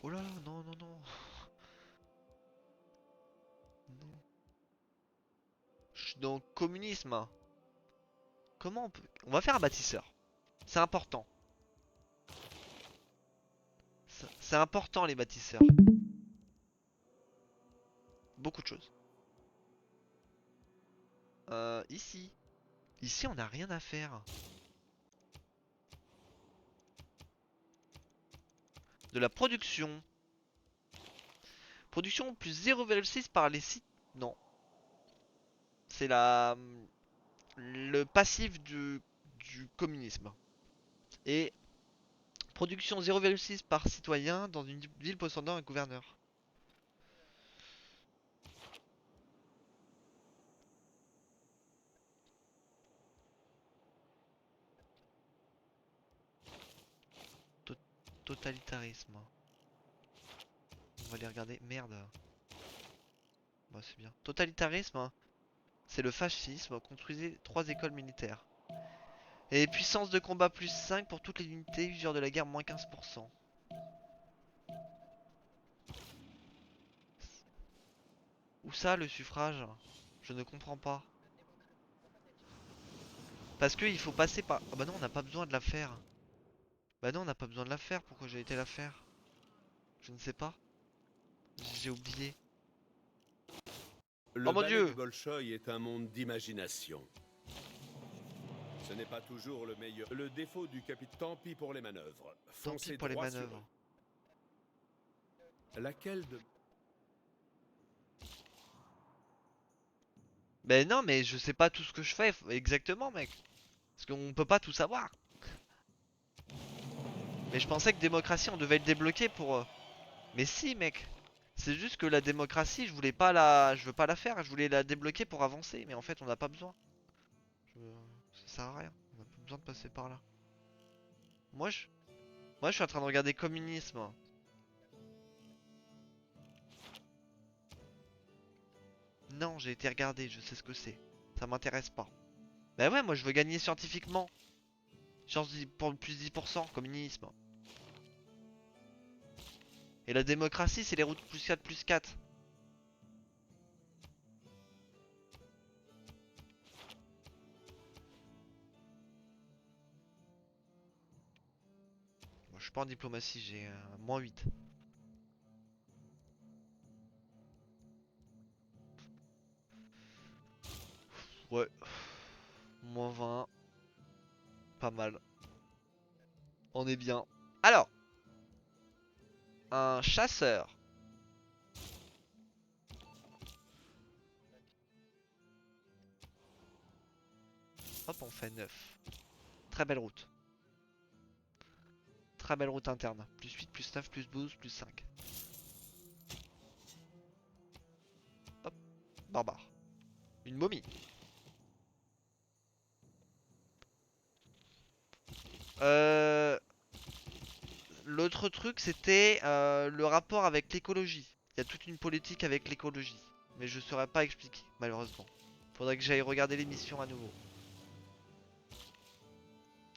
Oh là là, non non non. Non. Je suis dans le communisme. Comment on peut... On va faire un bâtisseur. C'est important. C'est important les bâtisseurs. Beaucoup de choses. Ici. Ici on n'a rien à faire. De la production. Production plus 0,6 par les sites. Non. C'est le passif du communisme. Et production 0,6 par citoyen dans une ville possédant un gouverneur. To- Totalitarisme. On va les regarder. Merde. Bah c'est bien. Totalitarisme, c'est le fascisme. Construisez 3 écoles militaires. Et puissance de combat plus 5 pour toutes les unités. Usure de la guerre moins 15%. Où ça le suffrage? Je ne comprends pas. Parce que il faut passer par... Ah bah non on n'a pas besoin de la faire. Bah non on n'a pas besoin de la faire. Pourquoi j'ai été la faire? Je ne sais pas. J'ai oublié. Le Oh mon ballet dieu! du Bolchoï est un monde d'imagination. Ce n'est pas toujours le meilleur. Le défaut du capitaine. Tant pis pour les manœuvres. Tant pis Foncez pour les droit sur manœuvres. eux. Laquelle de... Ben non, mais je sais pas tout ce que je fais exactement, mec. Parce qu'on peut pas tout savoir. Mais je pensais que démocratie, on devait le débloquer pour... Mais si, mec. C'est juste que la démocratie, je veux pas la faire. Je voulais la débloquer pour avancer. Mais en fait, on n'a pas besoin. Je- Ça sert à rien. On a pas besoin de passer par là. Moi, je... Moi, je suis en train de regarder communisme. Non, j'ai été regardé. Je sais ce que c'est. Ça m'intéresse pas. Bah ouais, moi, je veux gagner scientifiquement. Chance pour plus 10%, communisme. Et la démocratie, c'est les routes plus 4 plus 4. Moi, je suis pas en diplomatie, j'ai moins 8. Ouais, moins 20. Pas mal. On est bien. Alors, un chasseur. Hop, on fait 9. Très belle route. Très belle route interne. Plus 8, plus 9, plus 12, plus 5. Hop, barbare. Une momie. Euh, L'autre truc, c'était le rapport avec l'écologie. Il y a toute une politique avec l'écologie. Mais je saurais pas expliquer, malheureusement. Faudrait que j'aille regarder l'émission à nouveau.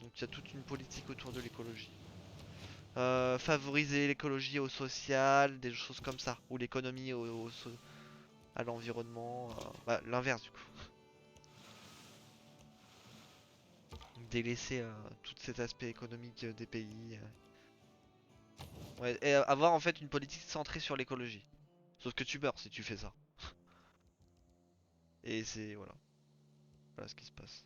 Donc il y a toute une politique autour de l'écologie. Favoriser l'écologie au social, des choses comme ça. Ou l'économie à l'environnement. Bah, l'inverse du coup. Délaisser tout cet aspect économique des pays. Ouais, et avoir en fait une politique centrée sur l'écologie. Sauf que tu meurs si tu fais ça. Et c'est voilà. Voilà ce qui se passe.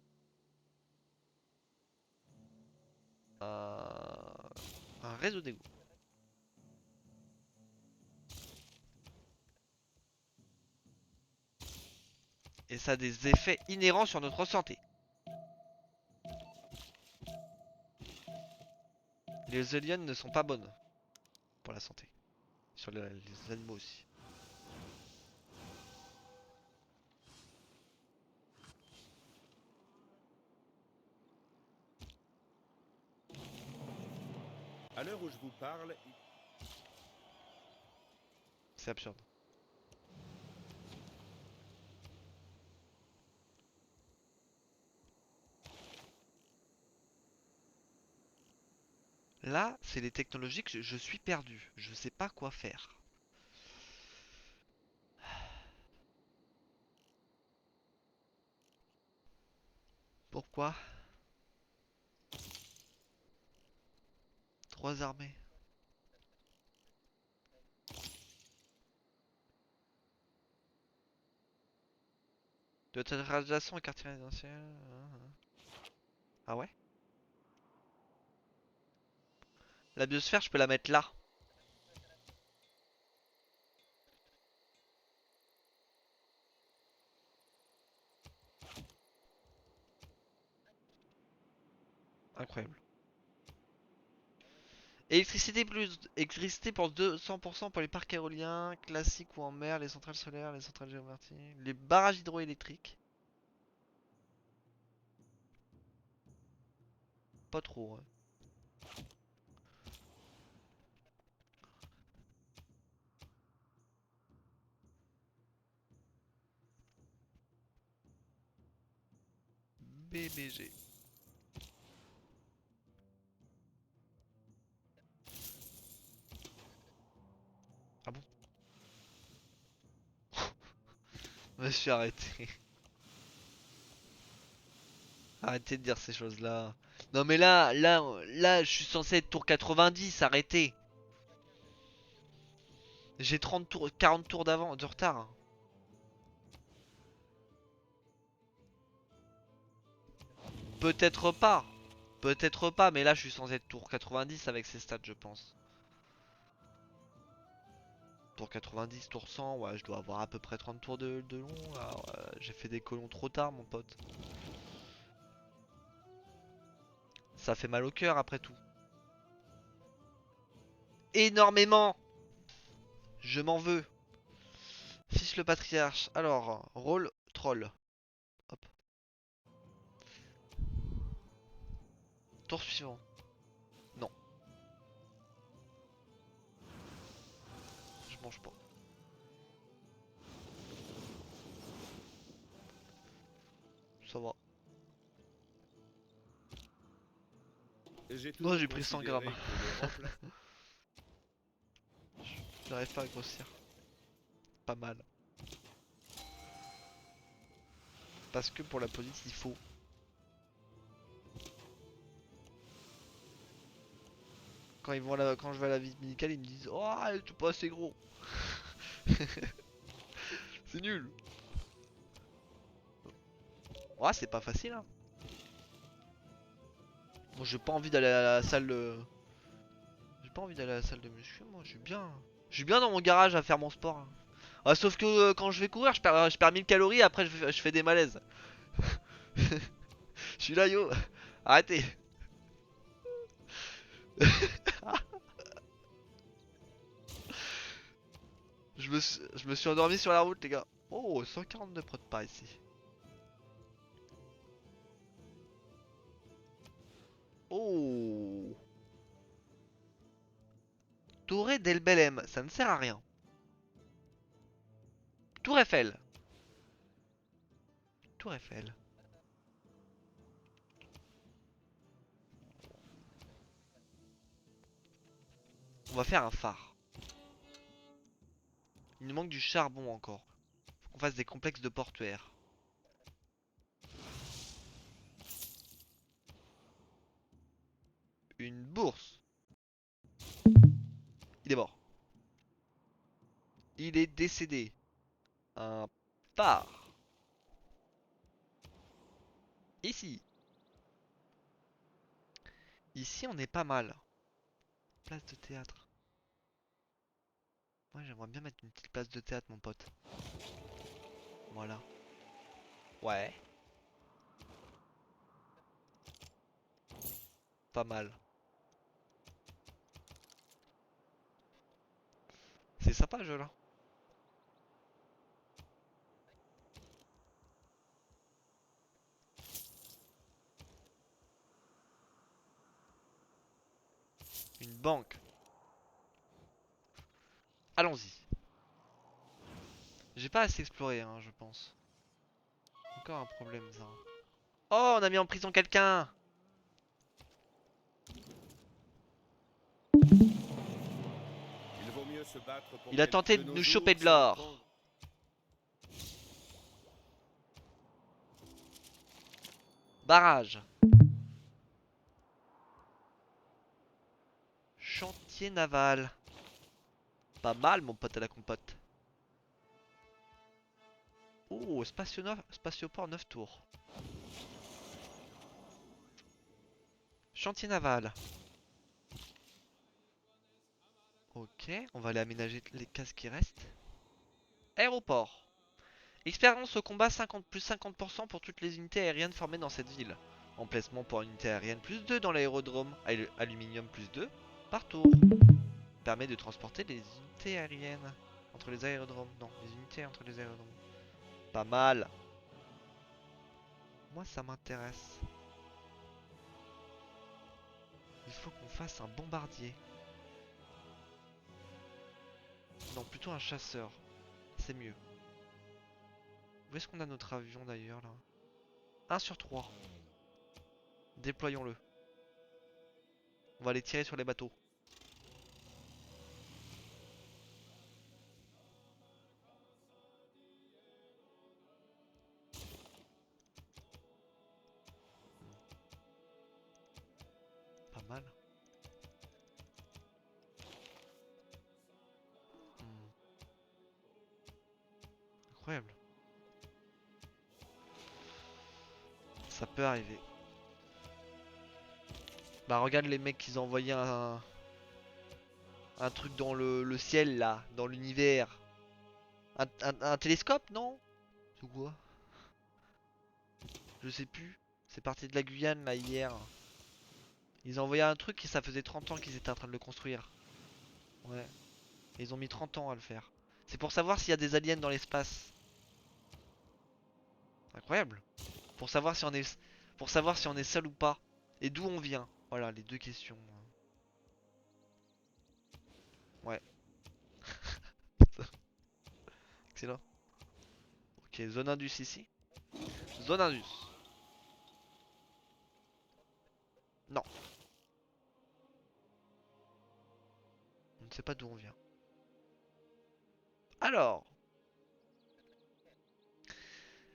Un réseau d'égout. Et ça a des effets inhérents sur notre santé. Les éoliennes ne sont pas bonnes pour la santé. Sur les animaux aussi. À l'heure où je vous parle, C'est absurde. Là, c'est les technologies que je suis perdu. Je sais pas quoi faire. Pourquoi? Trois armées. De toute radiation et quartier résidentiel. Ah ouais? La biosphère, je peux la mettre là. Incroyable. Électricité pour 200% pour les parcs éoliens, classiques ou en mer, les centrales solaires, les centrales géoverties, les barrages hydroélectriques. Pas trop, hein. BBG. Ah bon? Je me suis arrêté. Arrêtez de dire ces choses-là. Non mais là, je suis censé être tour 90, arrêtez. J'ai 30 tours, 40 tours d'avant, de retard. Peut-être pas. Peut-être pas, mais là je suis censé être tour 90 avec ces stats, je pense. Tour 90, tour 100, ouais, je dois avoir à peu près 30 tours de long. Alors, j'ai fait des colons trop tard, mon pote. Ça fait mal au cœur après tout. Énormément. Je m'en veux. Fiche le patriarche. Alors, rôle troll. Hop. Tour suivant. Non, je mange pas. Ça va. Non, j'ai pris 100 grammes. J'arrive pas à grossir. Pas mal. Parce que pour la police, il faut. Quand je vais à la visite médicale, ils me disent: oh, t'es pas assez gros. C'est nul. Ouais, c'est pas facile, hein. Moi, j'ai pas envie d'aller à la salle de. J'ai pas envie d'aller à la salle de muscu, moi, je suis bien. Je suis bien dans mon garage à faire mon sport, hein. Ah, sauf que quand je vais courir, je perds 1000 calories, après je fais des malaises. Je suis là, yo. Arrêtez. Je me suis endormi sur la route, les gars. Oh, 142 prod par ici. Oh. Torre del Belém, ça ne sert à rien. Tour Eiffel. Tour Eiffel. On va faire un phare. Il nous manque du charbon encore. Faut qu'on fasse des complexes de portuaire. Une bourse. Il est mort. Il est décédé. Un phare. Ici. Ici, on est pas mal. Place de théâtre. Moi, j'aimerais bien mettre une petite place de théâtre, mon pote. Voilà. Ouais. Pas mal. C'est sympa, le jeu, là. Une banque. Allons-y. J'ai pas assez exploré, hein, je pense. Encore un problème, ça. Oh, on a mis en prison quelqu'un. Il vaut mieux se battre pour Il a tenté de de nos nous jours choper de sans l'or. prendre. Barrage. Chantier naval. Pas mal, mon pote à la compote. Oh, spatioport 9 tours. Chantier naval. Ok, on va aller aménager les cases qui restent. Aéroport. Expérience au combat 50 plus 50% pour toutes les unités aériennes formées dans cette ville. Emplacement pour unité aérienne plus 2 dans l'aérodrome. Aluminium plus 2 par tour. Permet de transporter les unités aériennes entre les aérodromes. Non, les unités entre les aérodromes. Pas mal. Moi, ça m'intéresse. Il faut qu'on fasse un bombardier. Non, plutôt un chasseur. C'est mieux. Où est-ce qu'on a notre avion d'ailleurs là? 1 sur 3. Déployons-le. On va aller tirer sur les bateaux. Pas mal. Hmm. Incroyable. Ça peut arriver. Bah regarde les mecs qu'ils ont envoyé un... Un truc dans le ciel là, dans l'univers. Un télescope, non? C'est quoi? Je sais plus. C'est parti de la Guyane là hier. Ils ont envoyé un truc et ça faisait 30 ans qu'ils étaient en train de le construire. Ouais. Et ils ont mis 30 ans à le faire. C'est pour savoir s'il y a des aliens dans l'espace. Incroyable. Pour savoir si on est pour savoir si on est seul ou pas. Et d'où on vient. Voilà les deux questions. Ouais. Excellent. Ok, zone Indus ici. Zone Indus. Non. On ne sait pas d'où on vient. Alors.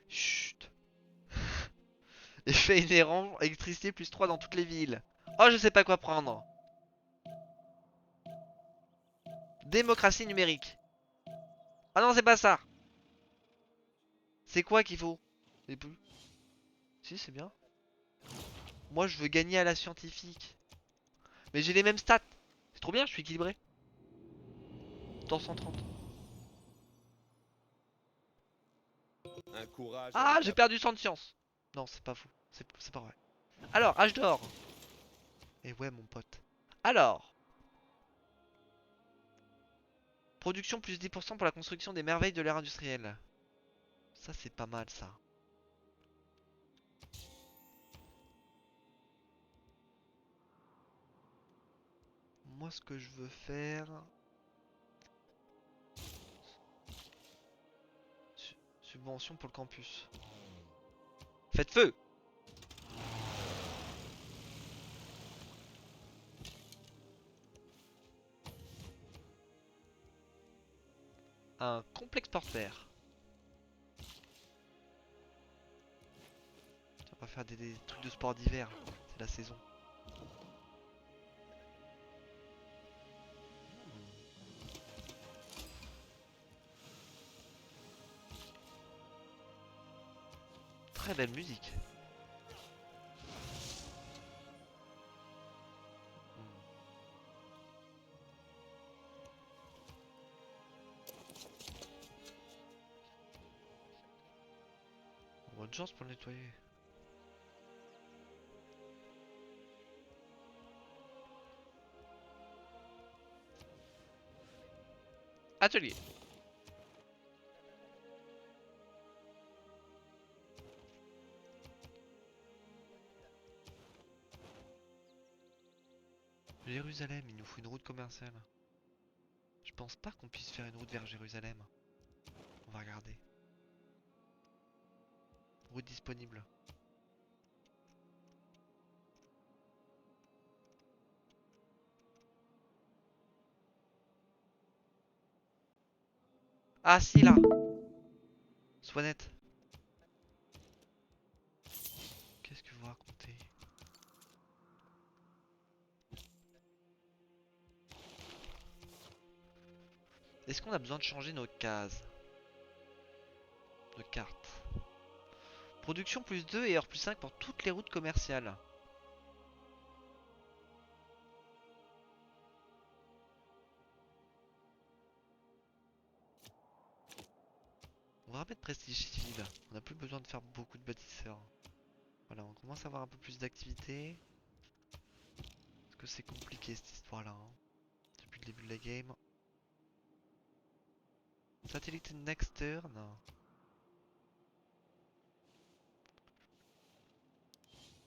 Chut. Effet inhérent, électricité plus 3 dans toutes les villes. Oh, je sais pas quoi prendre. Démocratie numérique. Ah non, c'est pas ça. C'est quoi qu'il faut? C'est plus. Si, c'est bien. Moi, je veux gagner à la scientifique. Mais j'ai les mêmes stats. C'est trop bien, je suis équilibré. Dans 130. Un courage Ah, avec j'ai la... perdu 100 de science. Non, c'est pas fou. C'est pas vrai. Alors, âge d'or. Et ouais, mon pote. Alors. Production plus 10% pour la construction des merveilles de l'ère industrielle. Ça, c'est pas mal, ça. Moi, ce que je veux faire... Subvention pour le campus. Faites feu! Un complexe portuaire. On va faire des trucs de sport d'hiver. C'est la saison. Très belle musique. Bonne chance pour le nettoyer. Atelier. Jérusalem, il nous faut une route commerciale. Je pense pas qu'on puisse faire une route vers Jérusalem. On va regarder. Route disponible. Ah si là. Sois net. Qu'est-ce que vous racontez? Est-ce qu'on a besoin de changer nos cases de carte? Production plus 2 et heure plus 5 pour toutes les routes commerciales. On va remettre prestige civil. On n'a plus besoin de faire beaucoup de bâtisseurs. Voilà, on commence à avoir un peu plus d'activité. Parce que c'est compliqué cette histoire-là. Hein. Depuis le début de la game. Satellite next turn.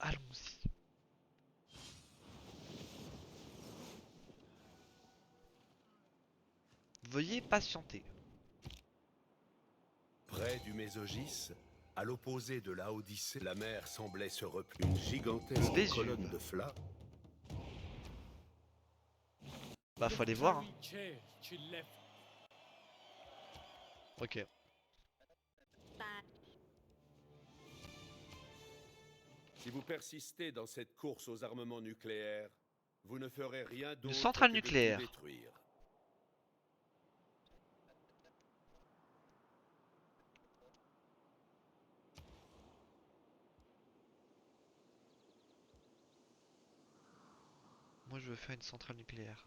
Allons-y. Veuillez patienter. Près du Mésogis, à l'opposé de la Odyssée, la mer semblait se replier. Une gigantesque Vésuve. colonne de flammes. Bah faut aller voir. Hein. Ok. Si vous persistez dans cette course aux armements nucléaires, vous ne ferez rien d'autre centrale que nucléaire. de tout détruire. Moi je veux faire une centrale nucléaire.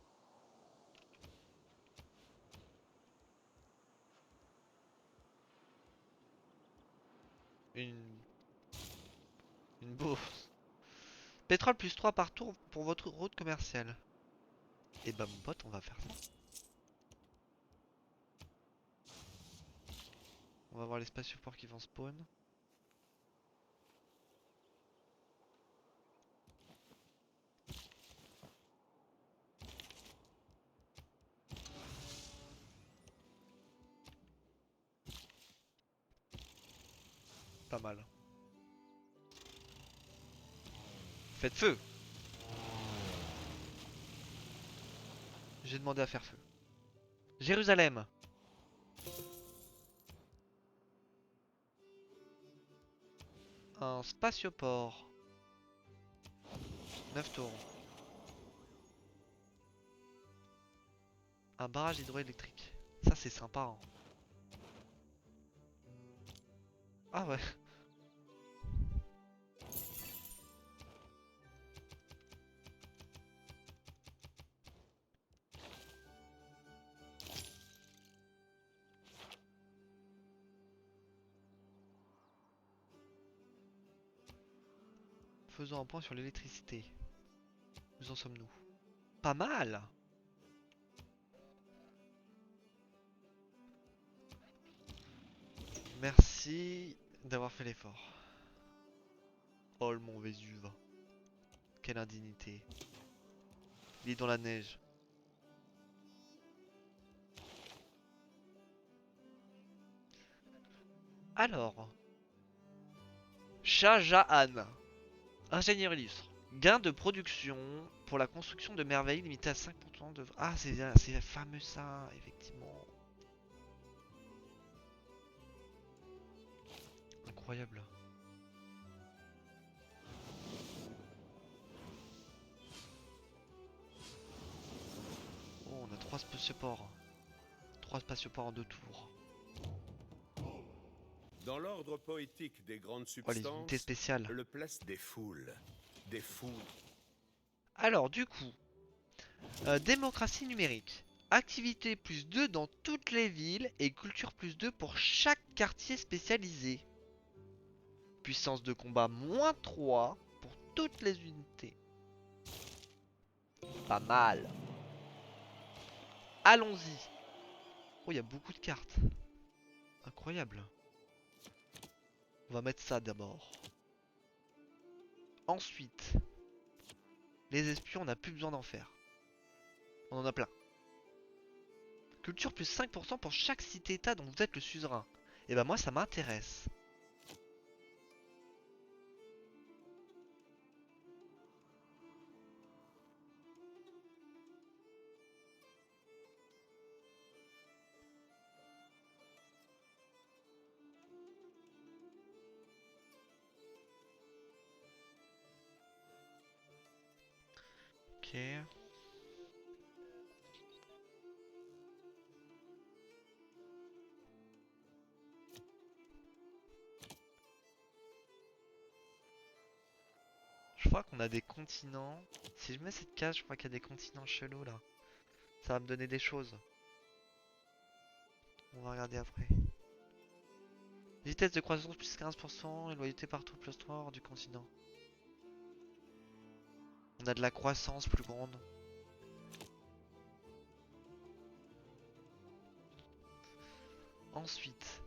Une... Une bourse. Pétrole plus 3 par tour pour votre route commerciale. Et bah mon pote, on va faire ça. On va voir les spatiaports qui vont spawn. Pas mal. Faites feu! J'ai demandé à faire feu. Jérusalem! Un spatioport. 9 tours. Un barrage hydroélectrique. Ça c'est sympa hein. Ah ouais. Faisons un point sur l'électricité. Où en sommes-nous? Pas mal! Merci d'avoir fait l'effort. Oh le mont Vésuve. Quelle indignité. Il est dans la neige. Alors. Shah Jahan. Ingénieur illustre. Gain de production pour la construction de merveilles limité à 5% de... Ah c'est fameux ça, effectivement. Incroyable. Oh, on a 3 spatioports. 3 spatioports en 2 tours. Dans l'ordre poétique des grandes Oh, les unités substances, spéciales. le place des foules. Des fous. Alors, du coup, démocratie numérique. Activité plus 2 dans toutes les villes et culture plus 2 pour chaque quartier spécialisé. Puissance de combat moins 3 pour toutes les unités. Pas mal. Allons-y. Oh, il y a beaucoup de cartes. Incroyable. On va mettre ça d'abord. Ensuite, les espions, on n'a plus besoin d'en faire. On en a plein. Culture plus 5% pour chaque cité-état dont vous êtes le suzerain. Et bah moi ça m'intéresse. Ok. Je crois qu'on a des continents. Si je mets cette case, je crois qu'il y a des continents chelous là. Ça va me donner des choses. On va regarder après. Vitesse de croissance plus 15% et loyauté partout plus 3 hors du continent. On a de la croissance plus grande. Ensuite.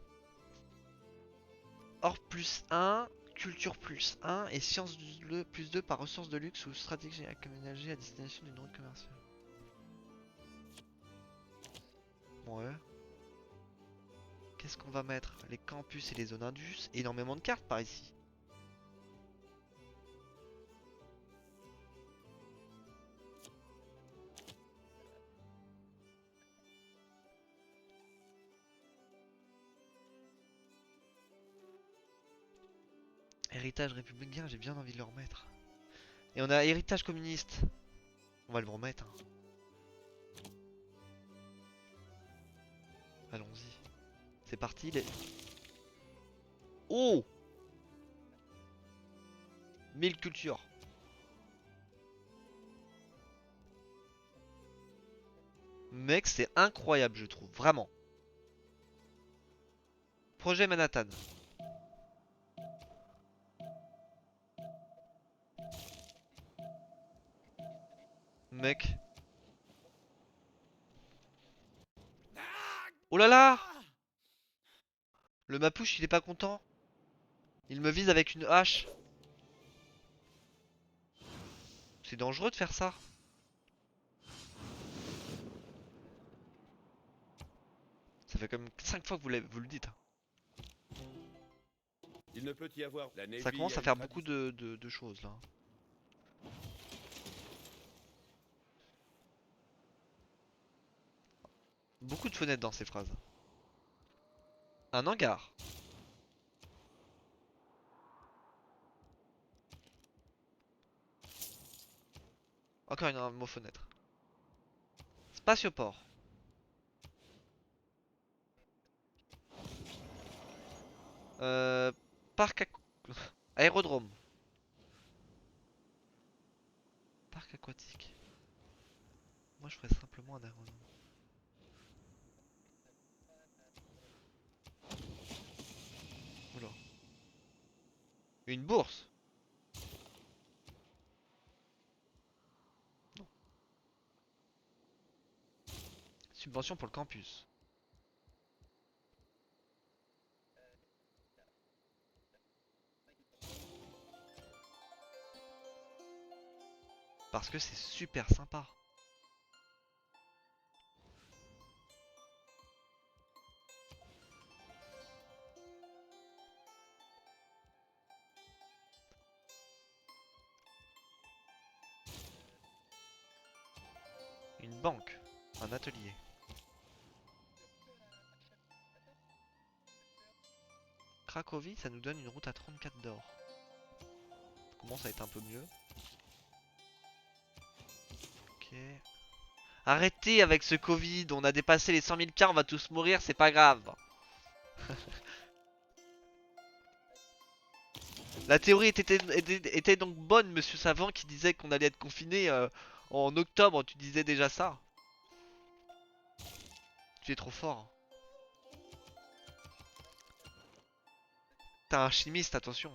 Or plus 1, culture plus 1 et science plus 2 par ressources de luxe ou stratégie aménagée à destination d'une route commerciale. Ouais. Qu'est-ce qu'on va mettre? Les campus et les zones indus. Énormément de cartes par ici. Héritage républicain, j'ai bien envie de le remettre. Et on a héritage communiste. On va le remettre. Hein. Allons-y. C'est parti. Oh 1000 cultures. Mec, c'est incroyable, je trouve. Vraiment. Projet Manhattan. Mec. Oh là là! Le Mapouche, il est pas content. Il me vise avec une hache. C'est dangereux de faire ça. Ça fait comme 5 fois que vous le dites. Il ne peut y avoir. La Ça Navy commence a à une faire beaucoup tradition. de choses là. Beaucoup de fenêtres dans ces phrases. Un hangar. Encore un mot fenêtre. Spatioport. Euh, parc aérodrome. Parc aquatique. Moi je ferais simplement un aérodrome. Oula. Une bourse. Non. Subvention pour le campus. Parce que c'est super sympa. Une banque. Un atelier. Cracovie, ça nous donne une route à 34 d'or. Ça commence à être un peu mieux. Ok. Arrêtez avec ce Covid, on a dépassé les 100 000 cas, on va tous mourir, c'est pas grave. La théorie était donc bonne, monsieur Savant, qui disait qu'on allait être confiné en octobre, tu disais déjà ça. Tu es trop fort. T'es un chimiste, attention.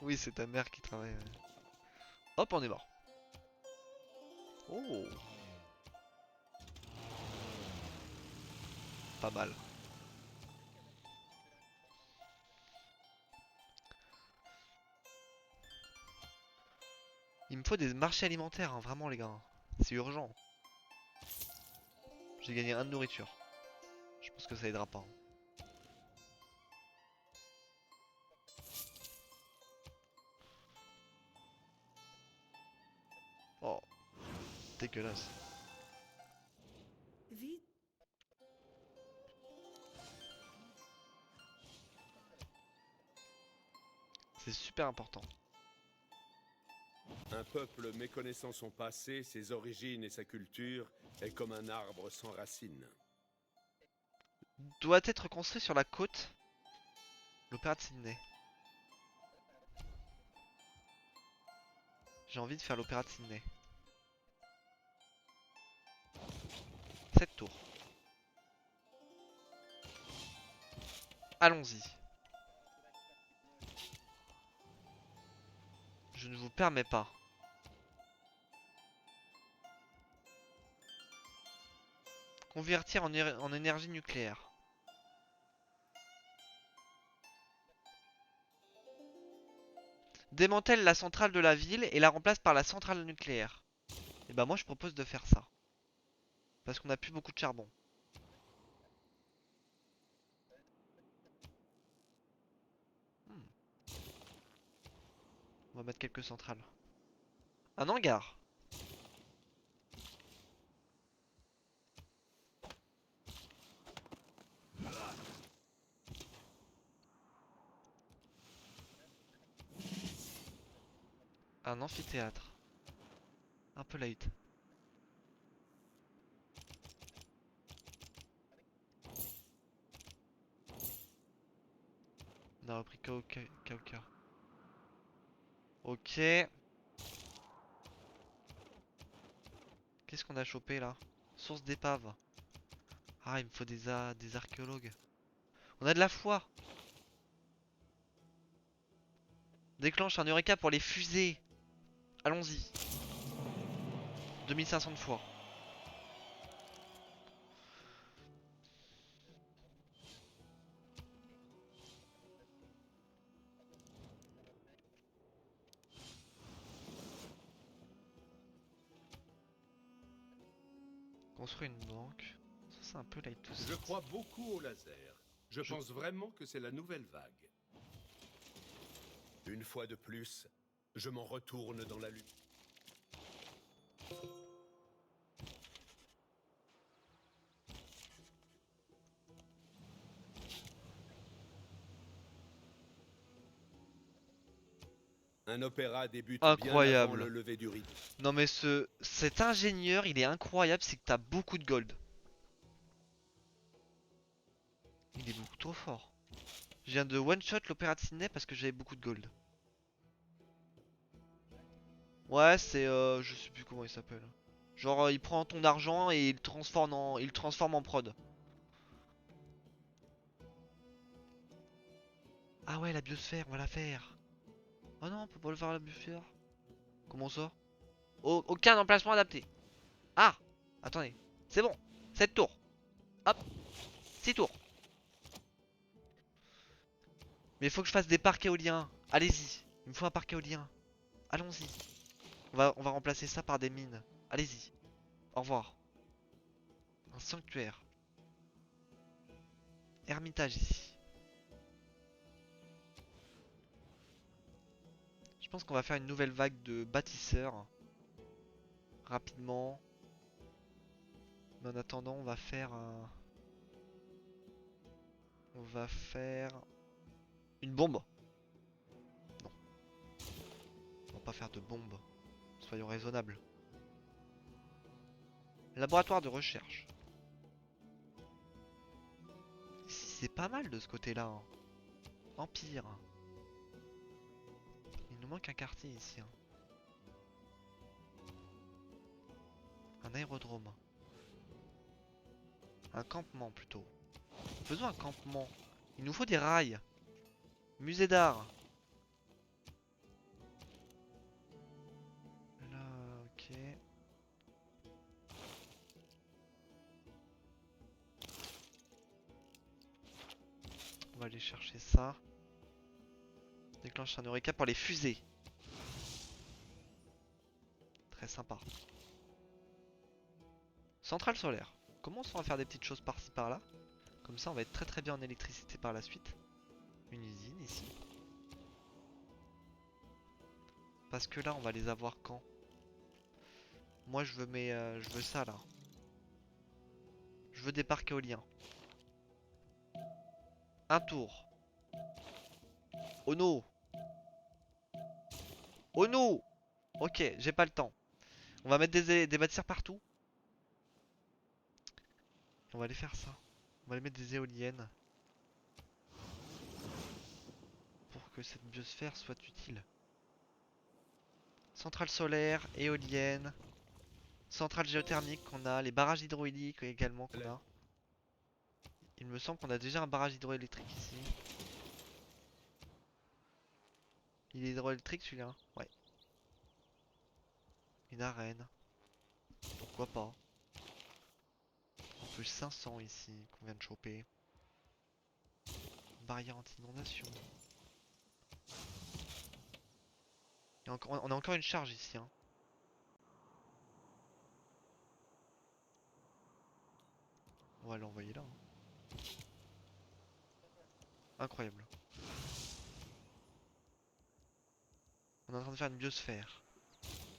Oui, c'est ta mère qui travaille. Hop, on est mort. Oh, pas mal. Il me faut des marchés alimentaires, hein, vraiment les gars. C'est urgent. J'ai gagné un de nourriture. Je pense que ça aidera pas. Oh, dégueulasse. Vite. C'est super important. Un peuple méconnaissant son passé, ses origines et sa culture est comme un arbre sans racines. Doit être construit sur la côte. L'opéra de Sydney. J'ai envie de faire l'opéra de Sydney. Cette tour. Allons-y. Je ne vous permets pas. Convertir en énergie nucléaire. Démantèle la centrale de la ville et la remplace par la centrale nucléaire. Et bah moi je propose de faire ça. Parce qu'on a plus beaucoup de charbon. Hmm. On va mettre quelques centrales. Un hangar. Un amphithéâtre. Un peu light. On a repris Kauka. Ok. Qu'est-ce qu'on a chopé là? Source d'épave. Ah, il me faut des archéologues. On a de la foi. Déclenche un eureka pour les fusées. Allons-y. 2500 de fois. Construire une banque. Ça c'est un peu light to Je sight. crois beaucoup au laser. Je pense vraiment que c'est la nouvelle vague. Une fois de plus, je m'en retourne dans la lutte. Un opéra débute bien avant le Incroyable. lever du rideau. Non mais cet ingénieur, il est incroyable, c'est que t'as beaucoup de gold. Il est beaucoup trop fort. Je viens de one-shot l'opéra de Sydney parce que j'avais beaucoup de gold. Ouais, c'est je sais plus comment il s'appelle. Genre il prend ton argent et il le transforme en prod. Ah ouais, la biosphère, on va la faire. Oh non, on peut pas le faire à la biosphère. Comment ça? Aucun emplacement adapté. Ah, attendez. C'est bon. 7 tours. Hop, 6 tours. Mais il faut que je fasse des parcs éoliens. Allez-y. Il me faut un parc éolien. Allons-y. On va remplacer ça par des mines. Allez-y. Au revoir. Un sanctuaire. Hermitage ici. Je pense qu'on va faire une nouvelle vague de bâtisseurs. Rapidement. Mais en attendant, on va faire un... On va faire... Une bombe. Non, on va pas faire de bombe. Soyons raisonnables. Laboratoire de recherche. Ici, c'est pas mal de ce côté-là, hein. Empire. Il nous manque un quartier ici, hein. Un aérodrome. Un campement plutôt. Faisons un campement. Il nous faut des rails. Musée d'art. Là, ok. On va aller chercher ça. Déclenche un Eureka pour les fusées. Très sympa. Centrale solaire. Commençons à faire des petites choses par-ci par-là. Comme ça, on va être très très bien en électricité par la suite. Une usine ici. Parce que là, on va les avoir quand? Moi, je veux ça là. Je veux des parcs éoliens. Un tour. Oh no. Oh no. Ok, j'ai pas le temps. On va mettre des bâtisseurs partout. On va aller faire ça. On va aller mettre des éoliennes. Pour que cette biosphère soit utile. Centrale solaire, éolienne. Centrale géothermique qu'on a. Les barrages hydrauliques également qu'on a. Il me semble qu'on a déjà un barrage hydroélectrique ici. Il est hydroélectrique celui-là? Ouais. Une arène. Pourquoi pas? En plus 500 ici qu'on vient de choper. Barrière anti-inondation. On a encore une charge ici, hein. On va l'envoyer là, hein. Incroyable. On est en train de faire une biosphère.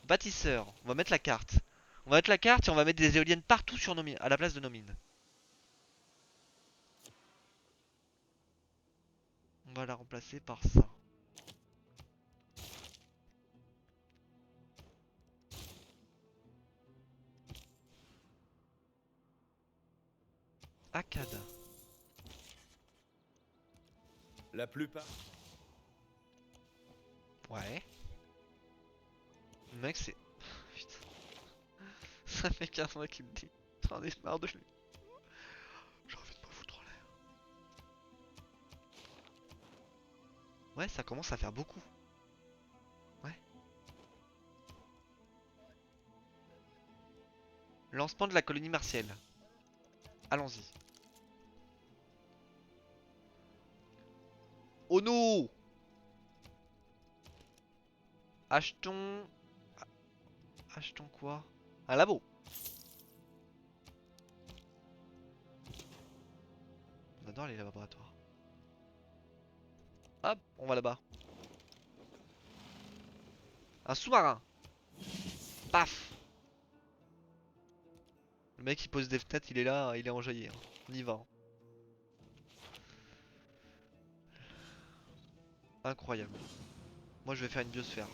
Bâtisseur. On va mettre la carte. On va mettre la carte et on va mettre des éoliennes partout sur nos mines, à la place de nos mines. On va la remplacer par ça. Akada. La plupart. Ouais. Le mec c'est... Putain. Ça fait 15 mois qu'il me dit. J'en ai marre de lui. J'ai envie de me foutre en l'air. Ouais, ça commence à faire beaucoup. Ouais. Lancement de la colonie martienne. Allons-y. Oh non! Achetons... Achetons quoi? Un labo. On adore les laboratoires. Hop, on va là-bas. Un sous-marin. Paf! Le mec il pose des fenêtres, il est là, il est enjaillé. Hein. On y va. Hein. Incroyable. Moi je vais faire une biosphère.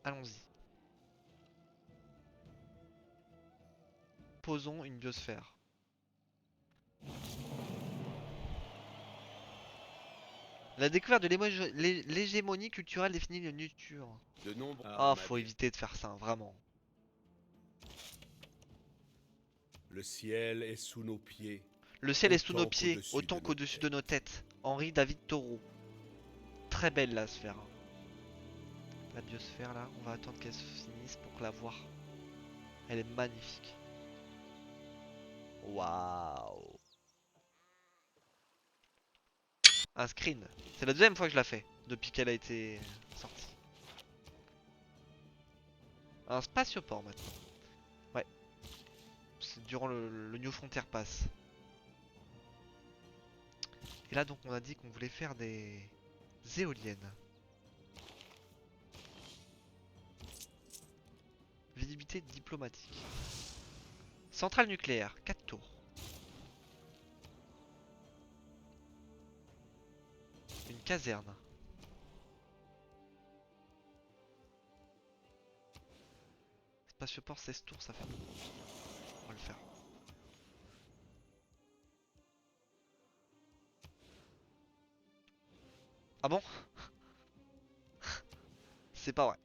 Allons-y. Posons une biosphère. La découverte de l'hégémonie culturelle définit le futur. De nombreux Ah, faut éviter de faire ça, vraiment. Le ciel est sous nos pieds. Le ciel est sous nos Autant pieds, qu'au-dessus autant de nos qu'au-dessus de têtes. nos têtes. Henri David Thoreau. Très belle la sphère. Hein. La biosphère là, on va attendre qu'elle se finisse pour la voir. Elle est magnifique. Waouh. Un screen. C'est la deuxième fois que je la fais depuis qu'elle a été sortie. Un spatioport maintenant. Ouais. C'est durant le New Frontier Pass. Et là donc on a dit qu'on voulait faire des éoliennes. Visibilité diplomatique. Centrale nucléaire, 4 tours. Une caserne. Spatioport 16 tours, ça fait beaucoup. On va le faire. Ah bon? C'est pas vrai.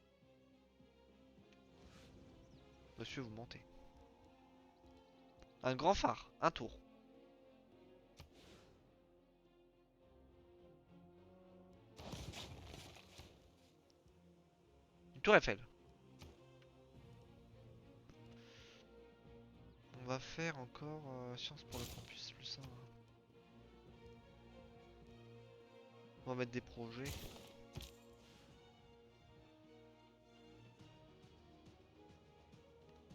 Monsieur, vous mentez. Un grand phare, un tour. Une tour Eiffel. On va faire encore science pour le campus plus 1. On va mettre des projets.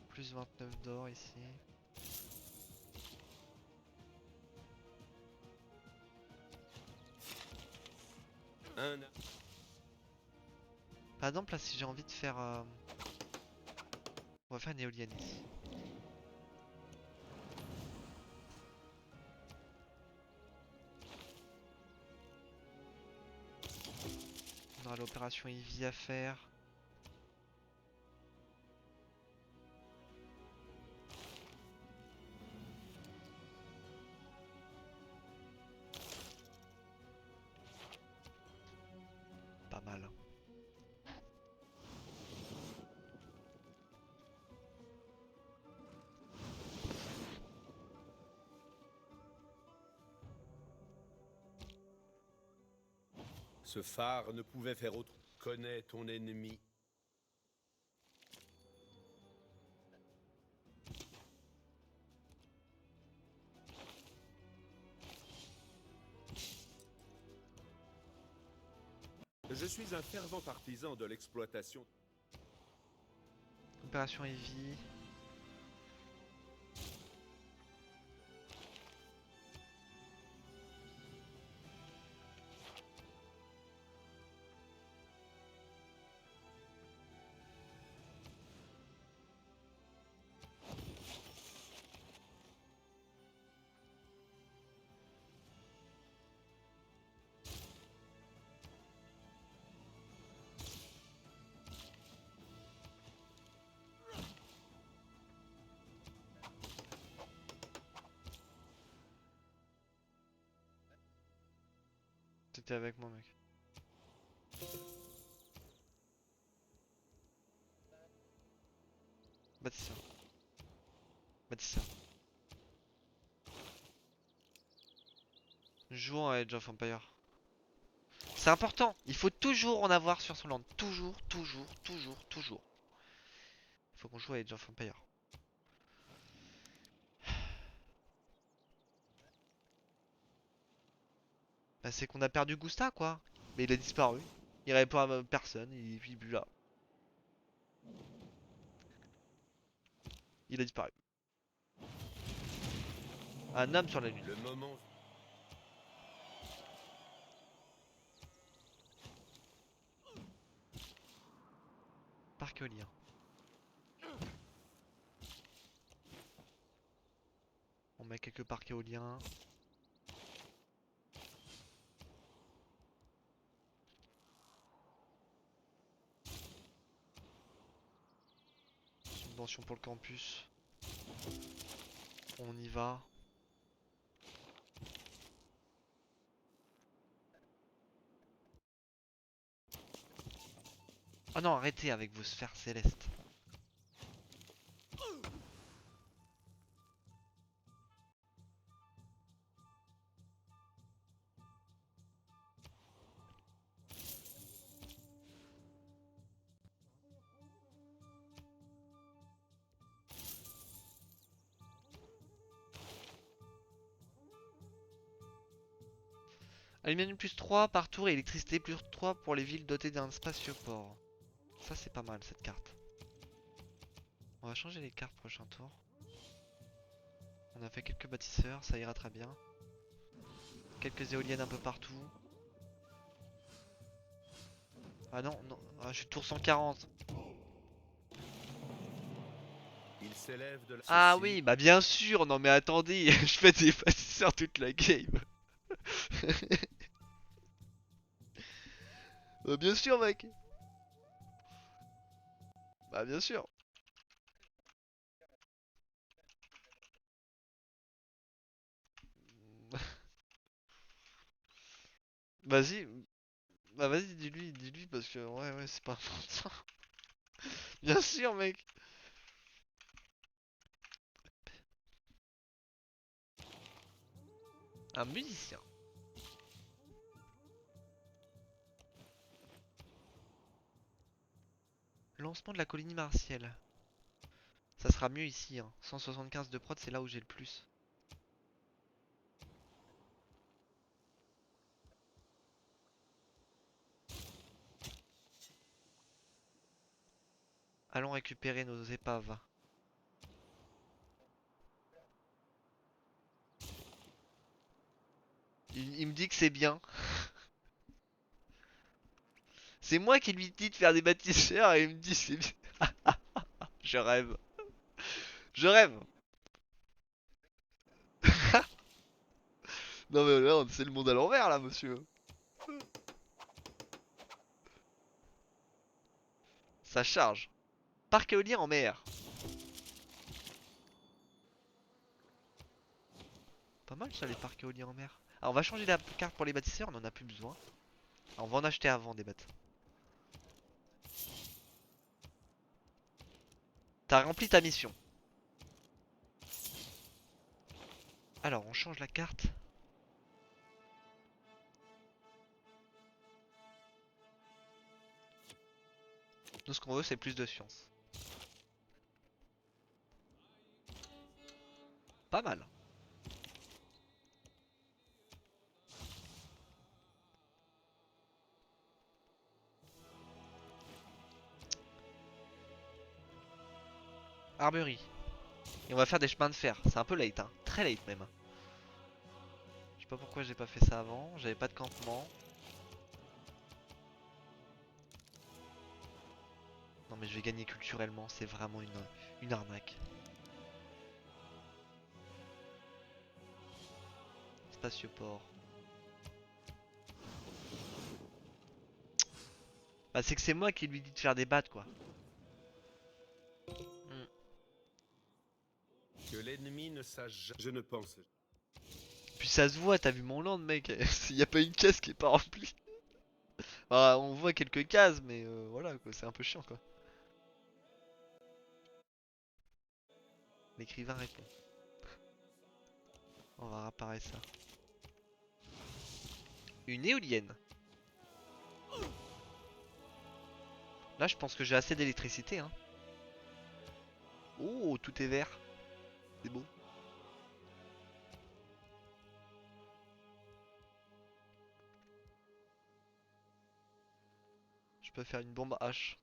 Plus 29 d'or ici. Par exemple là si j'ai envie de faire... On va faire une éolienne ici. On aura l'opération Ivy à faire. Pas mal. Ce phare ne pouvait faire autre. Connais ton ennemi. Je suis un fervent partisan de l'exploitation. Opération Ivy. T'étais avec moi mec. Bâtisseur. Bâtisseur. Jouons à Age of Empire. C'est important. Il faut toujours en avoir sur son land. Toujours, toujours, toujours, toujours. Faut qu'on joue à Age of Empires. Bah, c'est qu'on a perdu Gusta quoi. Mais il a disparu. Il répond à personne, il est plus là. Il a disparu. Un homme sur la lune. Le moment. Parc éolien. On met quelques parcs éoliens. Subvention pour le campus. On y va. Oh non, arrêtez avec vos sphères célestes. Aluminium plus 3 par tour et électricité plus 3 pour les villes dotées d'un spatioport. Ça c'est pas mal cette carte. On va changer les cartes prochain tour. On a fait quelques bâtisseurs, ça ira très bien. Quelques éoliennes un peu partout. Ah non, non, ah, je suis tour 140. Il s'élève de la. Ah Ceci oui, bah bien sûr, non mais attendez, je fais des bâtisseurs toute la game. Bah bien sûr mec. Bah bien sûr. Vas-y, bah vas-y dis-lui parce que ouais c'est pas important. Bien sûr mec. Un musicien. Lancement de la colonie martienne. Ça sera mieux ici, hein. 175 de prod, c'est là où j'ai le plus. Allons récupérer nos épaves. Il me dit que c'est bien. C'est moi qui lui dis de faire des bâtisseurs et il me dit c'est bien. Je rêve. Je rêve. Non mais là, c'est le monde à l'envers là, monsieur. Ça charge. Parc éolien en mer. Pas mal ça, les parcs éoliens en mer. Alors on va changer la carte pour les bâtisseurs, on en a plus besoin. Alors, on va en acheter avant des bêtes. T'as rempli ta mission. Alors on change la carte. Nous ce qu'on veut c'est plus de science. Pas mal. Arbury. Et on va faire des chemins de fer. C'est un peu late, hein. Très late même. Je sais pas pourquoi j'ai pas fait ça avant. J'avais pas de campement. Non mais je vais gagner culturellement. C'est vraiment une arnaque. Spatioport. Bah c'est que c'est moi qui lui dis de faire des battes quoi. Hmm. Que l'ennemi ne sache. Je ne pense. Puis ça se voit, t'as vu mon land mec. S'il y a pas une case qui est pas remplie. Bah, on voit quelques cases mais voilà quoi. C'est un peu chiant quoi. L'écrivain répond. On va réparer ça. Une éolienne. Là je pense que j'ai assez d'électricité hein. Oh, tout est vert. C'est beau. Je peux faire une bombe H.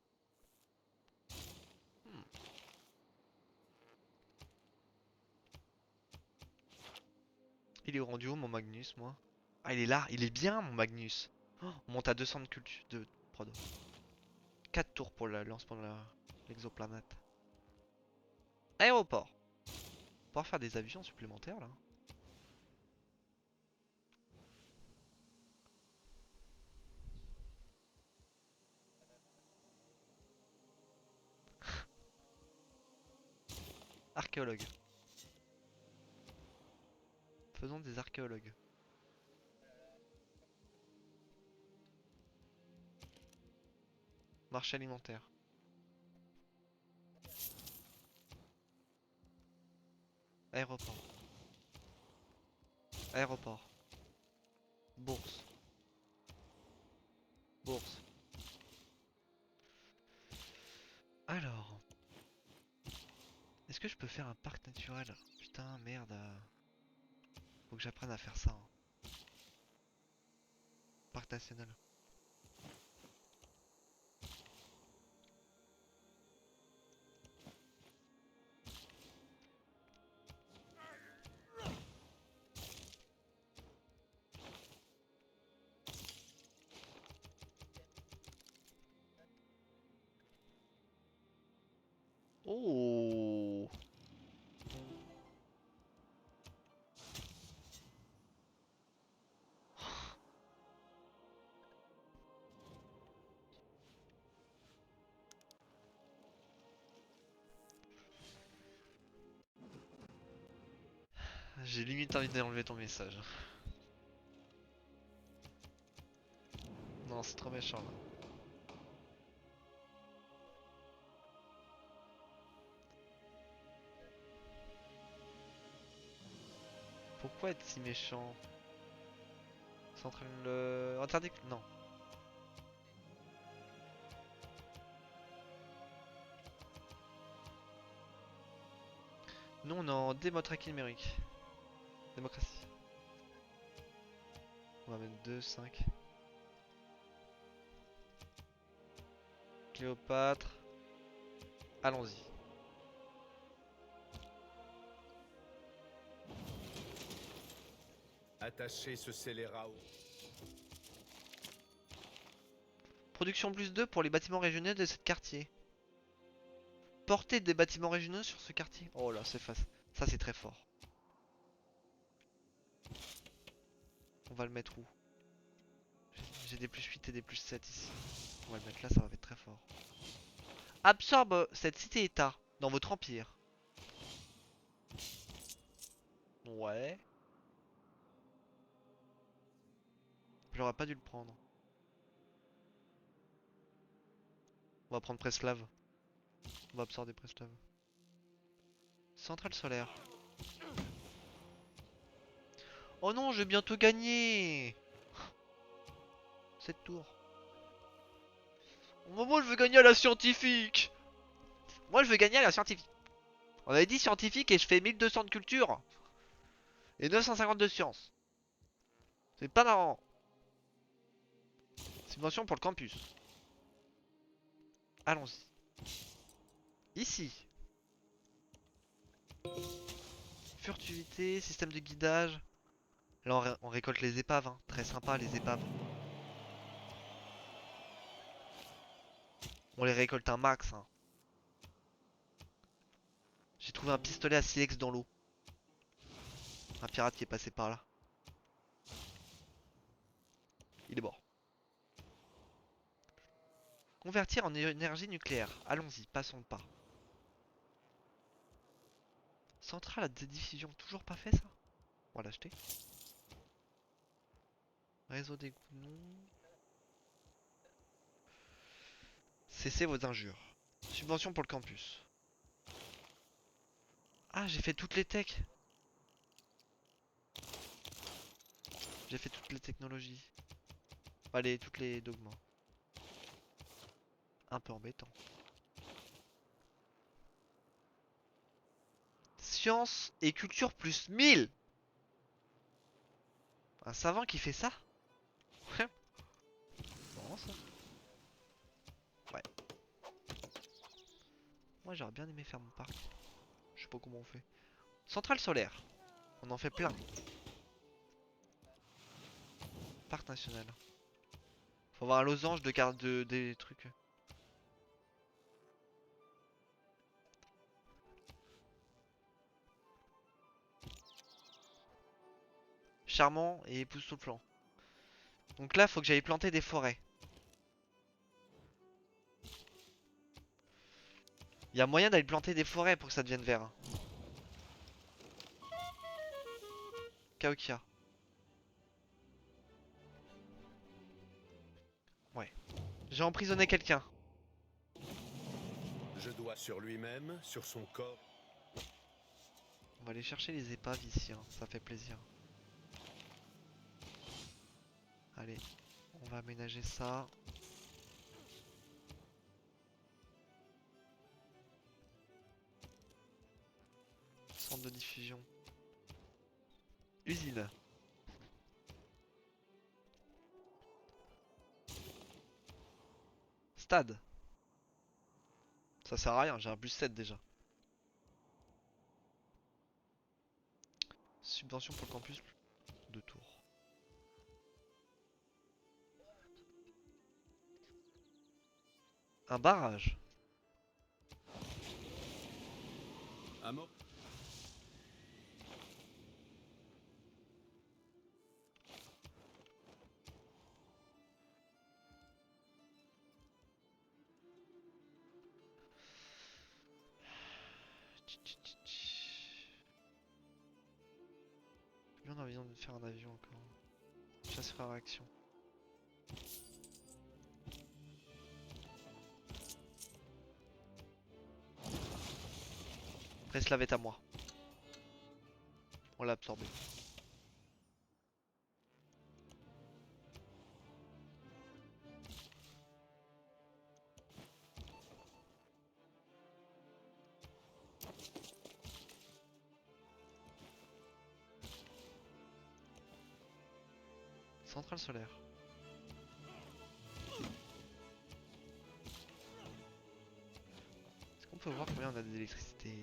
Hmm. Il est rendu où mon Magnus, moi? Ah, il est là, il est bien mon Magnus. Oh, on monte à 200 de culture de prod. 4 tours pour le lancement de l'exoplanète. Aéroport. On va pouvoir faire des avions supplémentaires là. Archéologue. Faisons des archéologues. Marché alimentaire. Aéroport. Aéroport. Bourse. Bourse. Alors. Est-ce que je peux faire un parc naturel? Putain, merde. Faut que j'apprenne à faire ça, hein. Parc national. Oh! J'ai limite envie d'enlever ton message. Non, c'est trop méchant là. Pourquoi être si méchant? C'est en train de le... Interdit... Non. Nous on est en démocratie numérique. Démocratie. On va mettre 2, 5. Cléopâtre. Allons-y. Attachez ce scélérat au... Production plus 2 pour les bâtiments régionaux de ce quartier. Portée des bâtiments régionaux sur ce quartier. Oh là, c'est face. Ça c'est très fort. On va le mettre où? J'ai des plus 8 et des plus 7 ici. On va le mettre là, ça va être très fort. Absorbe cette cité-état dans votre empire. Ouais. J'aurais pas dû le prendre. On va prendre Preslav. On va absorber Preslav. Centrale solaire. Oh non, je vais bientôt gagner. Cette tour. Moi je veux gagner à la scientifique. Moi je veux gagner à la scientifique. On avait dit scientifique et je fais 1200 de culture. Et 950 de sciences. C'est pas marrant. Subvention pour le campus. Allons-y. Ici. Furtivité, système de guidage. Là on récolte les épaves, hein. Très sympa les épaves. On les récolte un max, hein. J'ai trouvé un pistolet à silex dans l'eau. Un pirate qui est passé par là. Il est mort. Convertir en énergie nucléaire. Allons-y, passons le pas. Centrale à diffusion, toujours pas fait ça? On va l'acheter. Réseau d'égout, non. Cessez vos injures. Subvention pour le campus. Ah, j'ai fait toutes les techs. J'ai fait toutes les technologies. Allez, toutes les dogmas. Un peu embêtant. Sciences et culture plus 1000. Un savant qui fait ça? Ouais. Marrant ça. Ouais. Moi j'aurais bien aimé faire mon parc. Je sais pas comment on fait. Centrale solaire. On en fait plein. Parc national. Faut avoir un losange de garde des trucs. Charmant et époustouflant. Donc là faut que j'aille planter des forêts. Il y a moyen d'aller planter des forêts pour que ça devienne vert. Kaokia. Ouais. J'ai emprisonné quelqu'un. Je dois sur lui-même, sur son corps. On va aller chercher les épaves ici, hein. Ça fait plaisir. Allez, on va aménager ça. Centre de diffusion. Usine. Stade. Ça sert à rien, j'ai un bus 7 déjà. Subvention pour le campus de Tours. Un barrage. Un mot. J'ai bien envie de faire un avion encore. Chasseur à réaction. Preslav est à moi. On l'a absorbé. Centrale solaire. Est-ce qu'on peut voir combien on a d'électricité?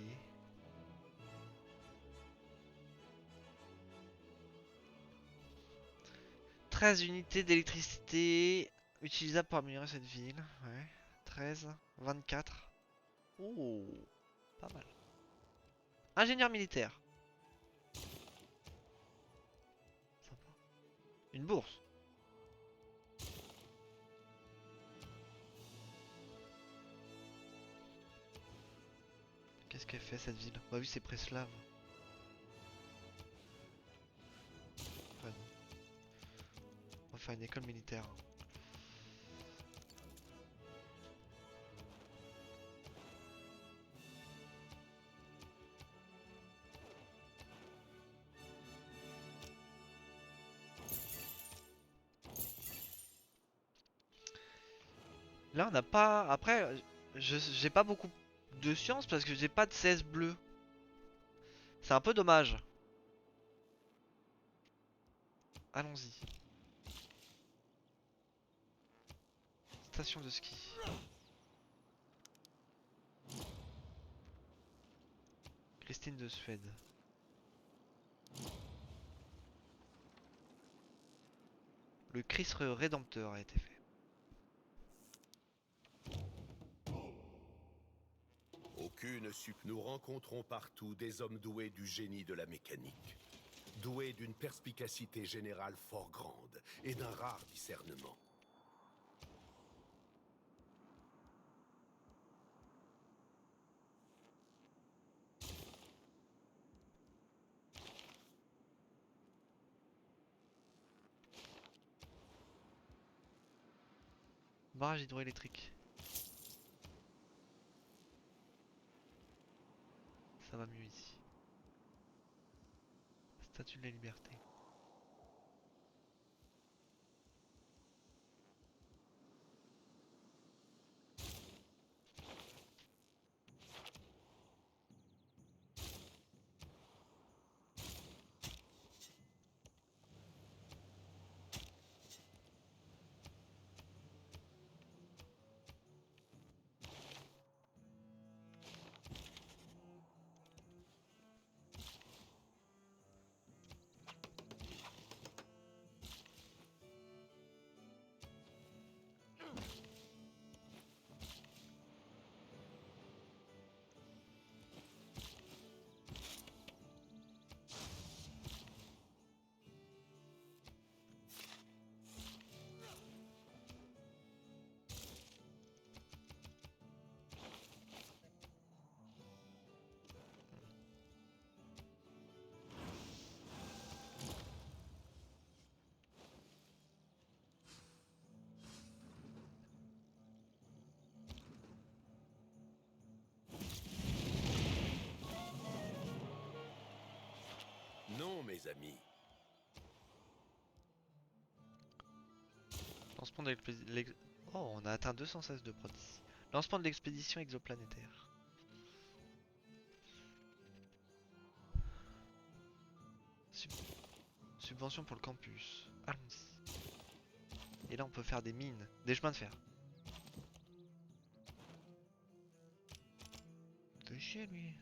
« 13 unités d'électricité utilisables pour améliorer cette ville. » Ouais. 13, 24. Oh, pas mal. Ingénieur militaire. Sympa. Une bourse. Qu'est-ce qu'elle fait cette ville? Bah oui, c'est Preslav. Enfin, non. On va faire une école militaire. Là, on n'a pas. Après, j'ai pas beaucoup de science parce que j'ai pas de 16 bleus. C'est un peu dommage. Allons-y. Station de ski. Christine de Suède. Le Christ Rédempteur a été fait. Nous rencontrons partout des hommes doués du génie de la mécanique, doués d'une perspicacité générale fort grande et d'un rare discernement. Barrage hydroélectrique. Ça va mieux ici. Statue de la liberté. mes amis. Lancement de Oh, on a atteint 216 de prod ici. Lancement de l'expédition exoplanétaire. Sub- Subvention pour le campus. Allons-y. Et là, on peut faire des mines, des chemins de fer. De chier, lui.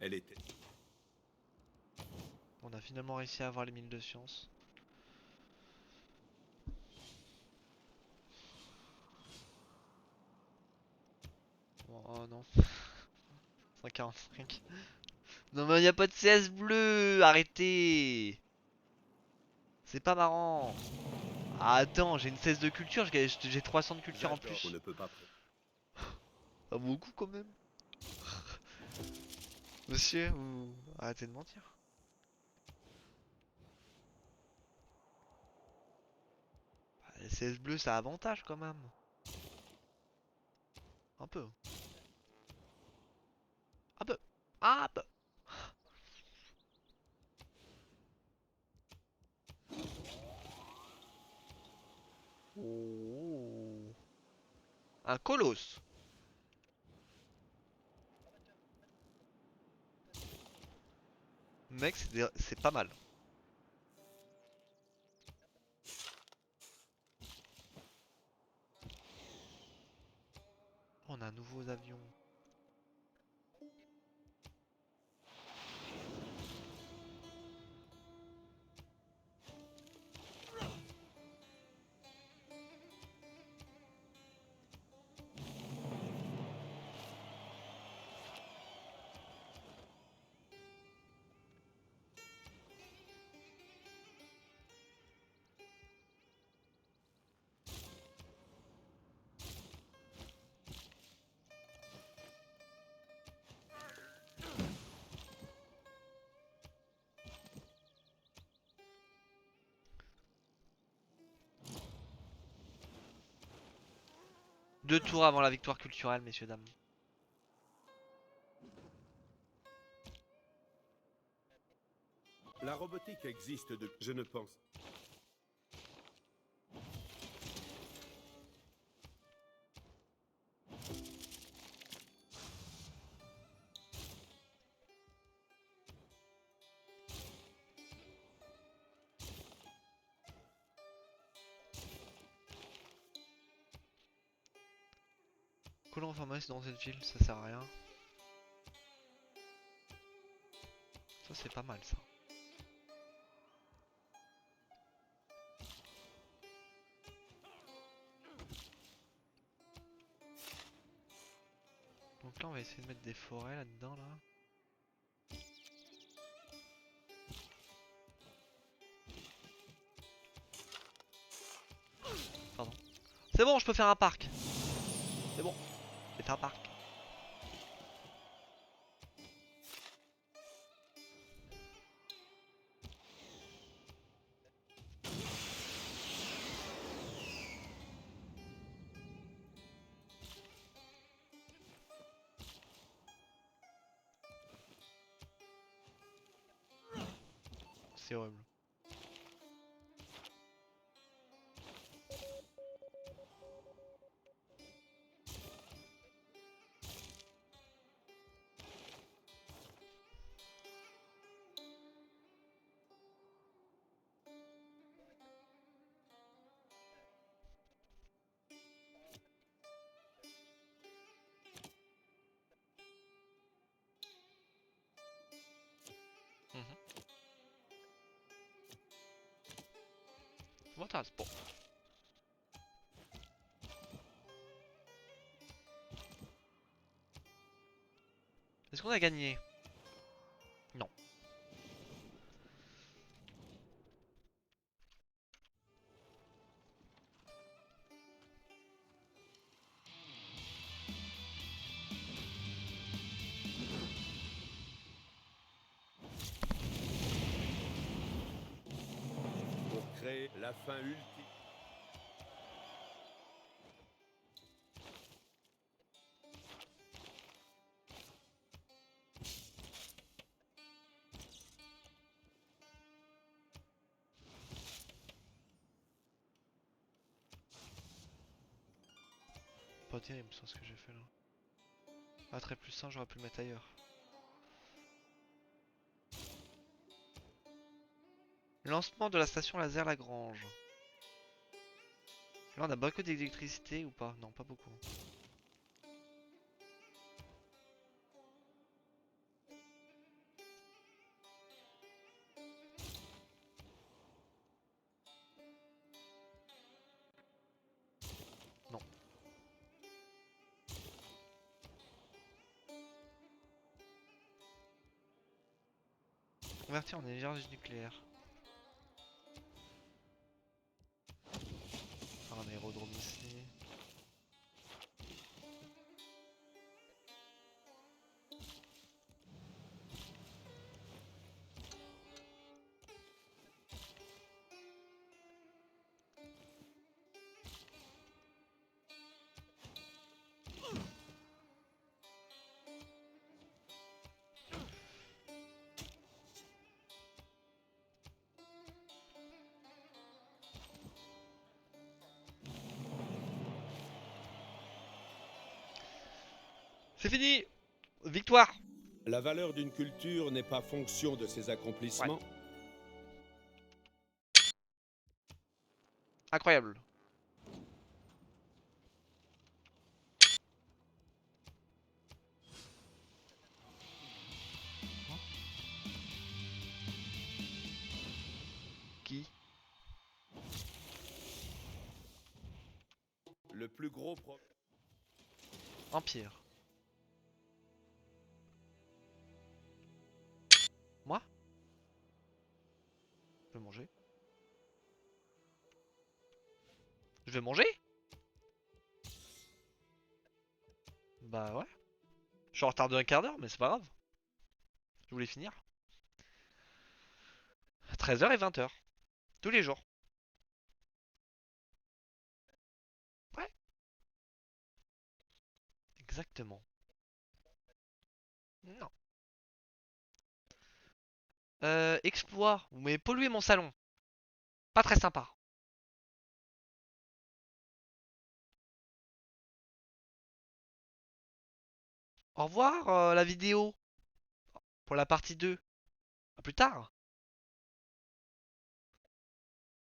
Elle était... On a finalement réussi à avoir les mines de science. Oh non. 145. Non mais y a pas de CS bleu. Arrêtez. C'est pas marrant. Ah, attends, j'ai une 16 de culture, j'ai 300 de culture en On plus. ne peut pas... Pas beaucoup quand même. Monsieur, arrêtez de mentir. Bah, les CS bleus, ça a avantage quand même. Un peu. Un peu. Un peu. Oh. Un colosse. Mec, c'est pas mal. On a un nouveau avion. Deux tours avant la victoire culturelle, messieurs, dames. La robotique existe de... Je ne pense... Colon pharmacie dans cette ville, ça sert à rien. Ça c'est pas mal ça. Donc là on va essayer de mettre des forêts là-dedans là. Pardon. C'est bon, je peux faire un parc. C'est bon, je vais faire un parc. C'est horrible. Mhm. Bon, bon. Est-ce qu'on a gagné? Non. Pour créer la fin ultime. Pas terrible ça ce que j'ai fait là. Ah, très plus sain, j'aurais pu le mettre ailleurs. Lancement de la station laser Lagrange. Là on a beaucoup d'électricité ou pas? Non, pas beaucoup. Non. Convertir en énergie nucléaire. Faire un aérodrome ici. C'est fini! Victoire! La valeur d'une culture n'est pas fonction de ses accomplissements. Incroyable. Qui? Le plus gros problème. Empire. Moi? Je vais manger. Je vais manger? Bah ouais. Je suis en retard de un quart d'heure, mais c'est pas grave. Je voulais finir. 13h et 20h. Tous les jours. Ouais, exactement. Non. Exploit. Vous m'avez pollué mon salon. Pas très sympa. Au revoir la vidéo. Pour la partie 2. À plus tard.